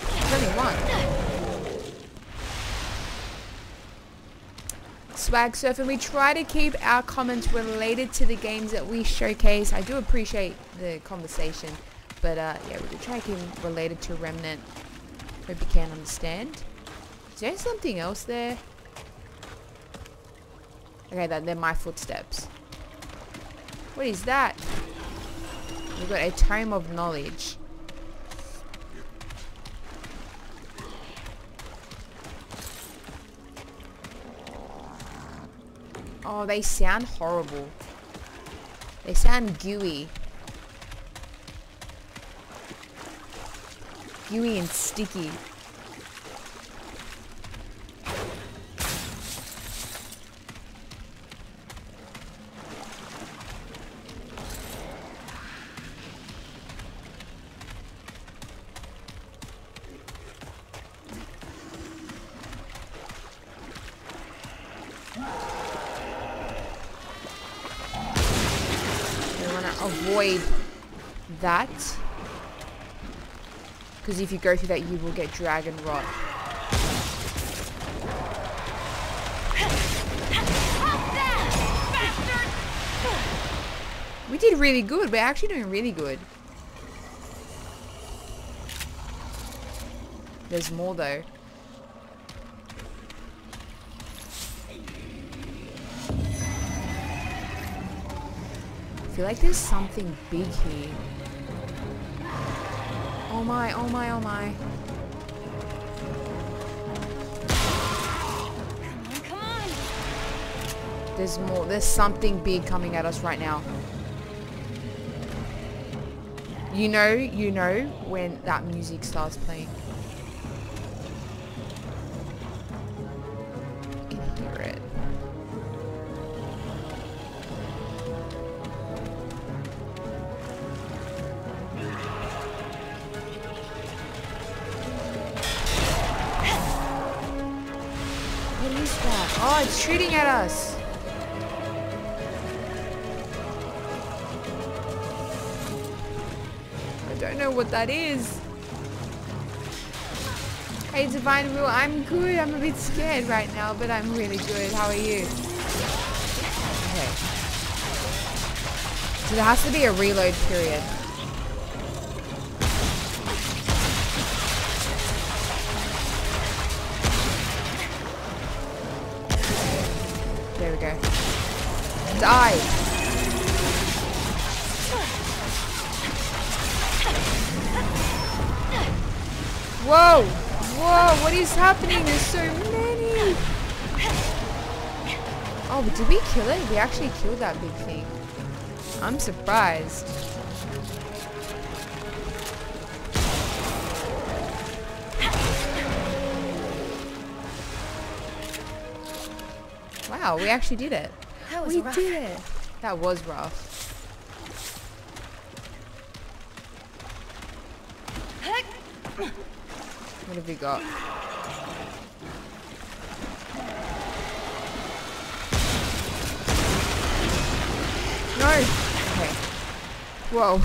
[SPEAKER 1] There's only one. Swag Surf, and we try to keep our comments related to the games that we showcase. I do appreciate the conversation, but yeah, we do try to keep them related to Remnant. Hope you can understand. Is there something else there? Okay, they're my footsteps. What is that? We've got a Tome of Knowledge. Oh, they sound horrible. They sound gooey. Gooey and sticky. Avoid that, because if you go through that you will get dragon rot. We did really good. We're actually doing really good. There's more though. I feel like there's something big here. Oh my, oh my, oh my.
[SPEAKER 3] Come on.
[SPEAKER 1] There's more. There's something big coming at us right now. You know when that music starts playing. You can hear it. What is that? Oh, it's shooting at us. I don't know what that is. Hey, Divine Will, I'm good. I'm a bit scared right now, but I'm really good. How are you? Okay. So there has to be a reload period. There we go. Die! Whoa! Whoa! What is happening? There's so many! Oh, did we kill it? We actually killed that big thing. I'm surprised. Wow, we actually did it.
[SPEAKER 3] That was
[SPEAKER 1] We
[SPEAKER 3] rough.
[SPEAKER 1] did it. That was rough. What have we got? No! Okay. Whoa.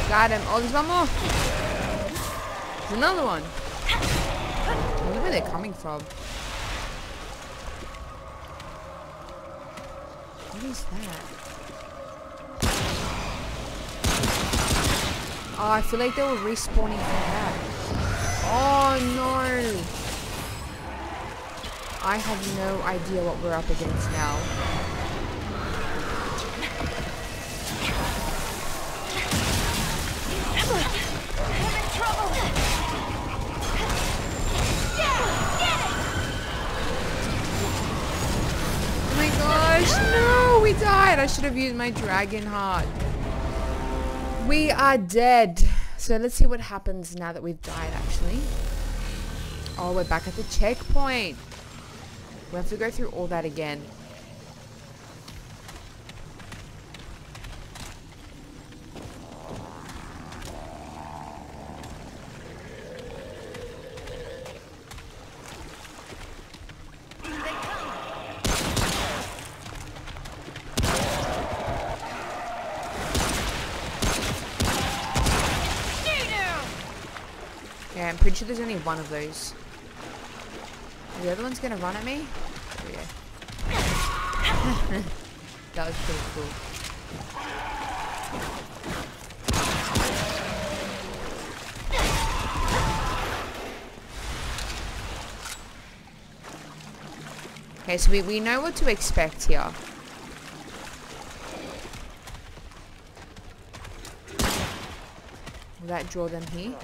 [SPEAKER 1] Got him. Oh, there's one more. There's another one. I wonder where they're coming from. What is that? Oh, I feel like they were respawning from that. Oh no! I have no idea what we're up against now. Oh my gosh, no! We died! I should have used my dragon heart. We are dead. So let's see what happens now that we've died, actually. Oh, we're back at the checkpoint. We have to go through all that again. Yeah, I'm pretty sure there's only one of those. The other one's gonna run at me? There we go. That was pretty cool. Okay, so we know what to expect here. Will that draw them here?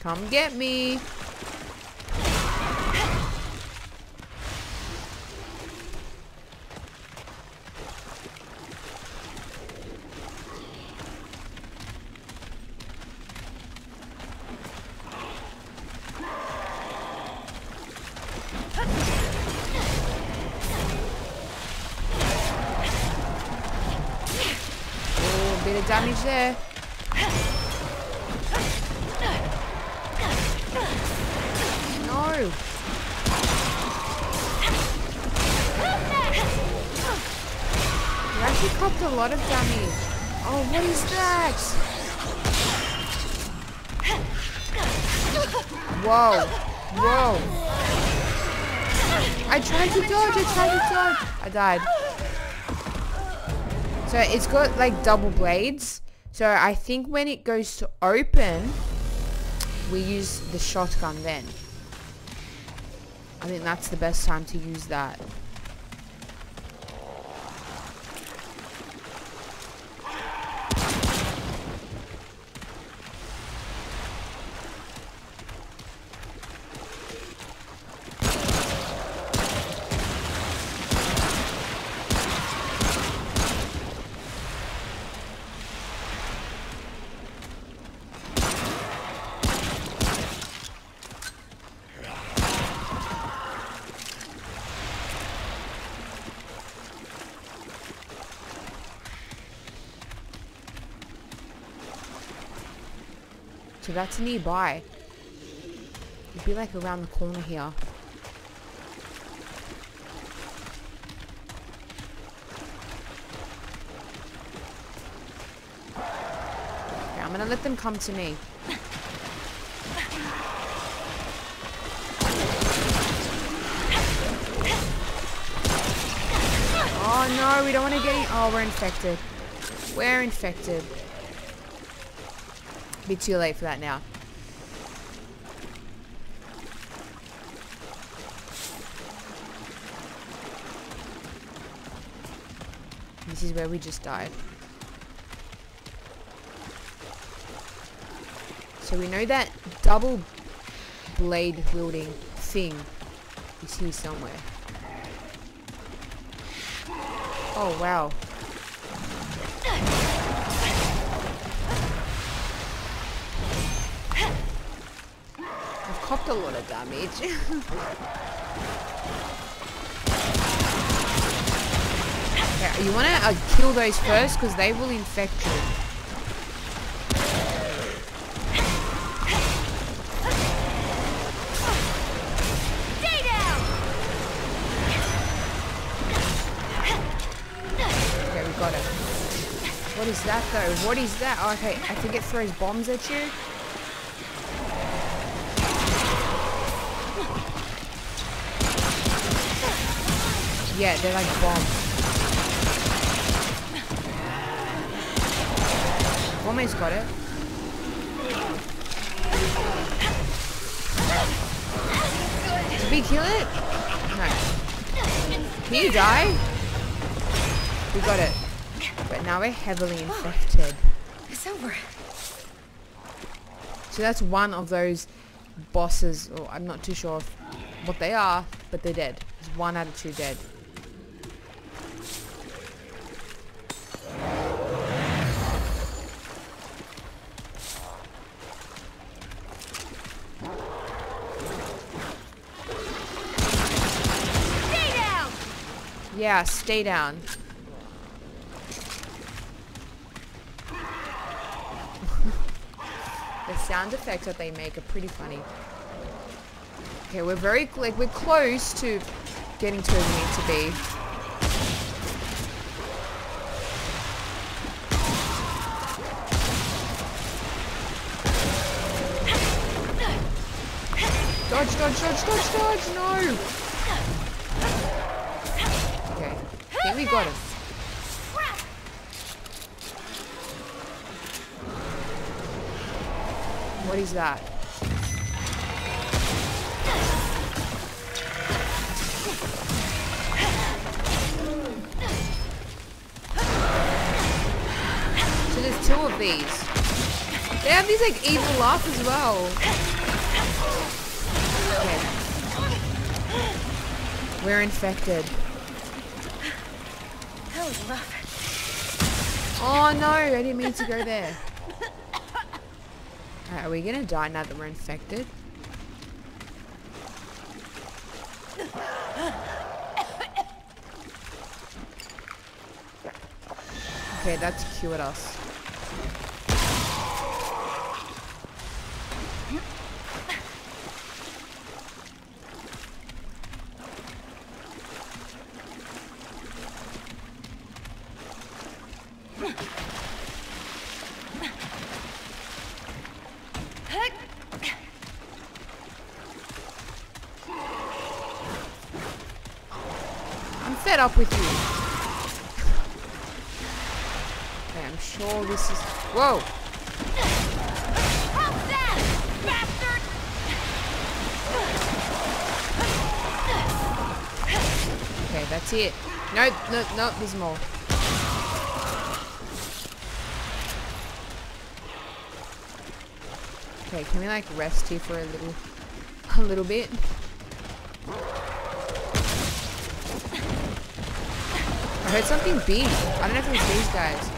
[SPEAKER 1] Come get me. Oh, a bit of damage there. No. You actually copped a lot of damage. Oh, what is that? Whoa. Whoa. I tried to dodge. I died. So it's got like double blades. So I think when it goes to open, we use the shotgun then. I think that's the best time to use that. So that's nearby. It'd be like around the corner here. Okay, I'm gonna let them come to me. Oh no, we don't want to get... Oh, we're infected. We're infected. Be too late for that now. This is where we just died. So we know that double blade wielding thing is here somewhere. Oh wow. Copped a lot of damage. Okay, you want to kill those first because they will infect you. is that though? What is that? Oh, okay, I think it throws bombs at you. Yeah, they're like bombs. Almost got it. Did we kill it? No. Can you die? We got it. But now we're heavily infected.
[SPEAKER 5] It's over.
[SPEAKER 1] So that's one of those bosses, or I'm not too sure what they are, but they're dead. It's 1 out of 2 dead. Yeah, stay down. The sound effects that they make are pretty funny. Okay, we're we're close to getting to where we need to be. Dodge, dodge, dodge, dodge, dodge, no! Okay, I think we got him. What is that? So there's 2 of these. They have these like evil laugh as well. Okay. We're infected.
[SPEAKER 5] That was rough.
[SPEAKER 1] Oh no, I didn't mean to go there. Alright, are we gonna die now that we're infected? Okay, that's cured us. I'm fed up with you. Okay, I'm sure this is... Whoa!
[SPEAKER 5] Help that, bastard!
[SPEAKER 1] Okay, that's it. No, no, no, there's more. Okay, can we like rest here for a little bit? I heard something big. I don't know if it was these guys.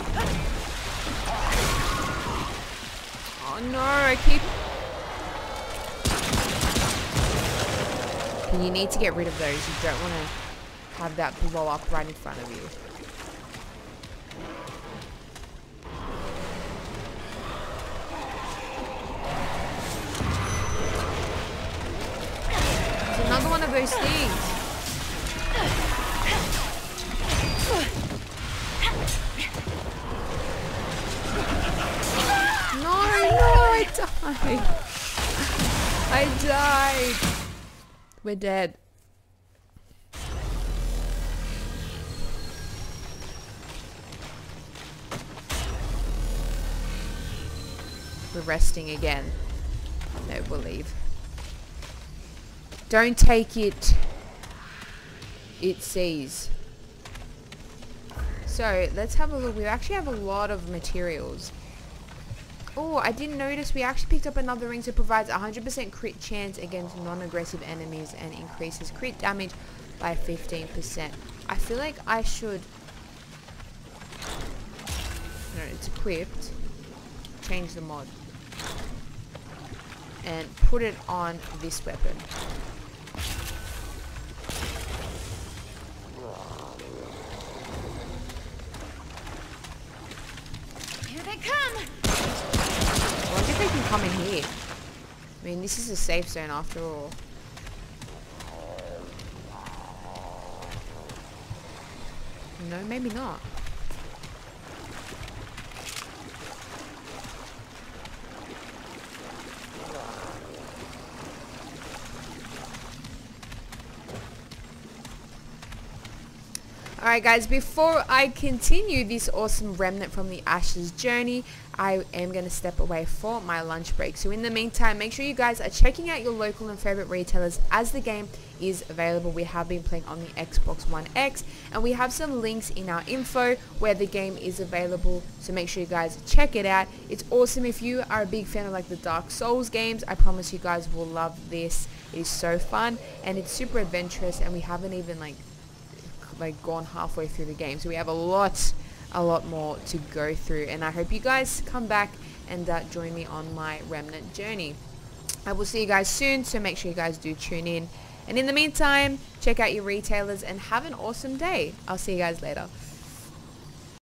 [SPEAKER 1] Oh no, I keep... Okay, you need to get rid of those. You don't want to have that blow up right in front of you. It's another one of those things. No, I died. I died. We're dead. We're resting again. No, we'll leave. Don't take it. It sees. So, let's have a look. We actually have a lot of materials. Oh, I didn't notice we actually picked up another ring that provides 100% crit chance against non-aggressive enemies and increases crit damage by 15%. I feel like I should... No, it's equipped. Change the mod. And put it on this weapon.
[SPEAKER 5] Here they come!
[SPEAKER 1] I wonder if they can come in here. I mean, this is a safe zone after all. No, maybe not. Alright guys, before I continue this awesome Remnant from the Ashes journey, I am going to step away for my lunch break. So in the meantime, make sure you guys are checking out your local and favorite retailers as the game is available. We have been playing on the Xbox One X, and we have some links in our info where the game is available, so make sure you guys check it out. It's awesome. If you are a big fan of like the Dark Souls games, I promise you guys will love this. It is so fun and it's super adventurous, and we haven't even like gone halfway through the game, so we have a lot more to go through, and I hope you guys come back and join me on my Remnant journey. I will see you guys soon, so make sure you guys do tune in, and in the meantime, check out your retailers and have an awesome day. I'll see you guys later.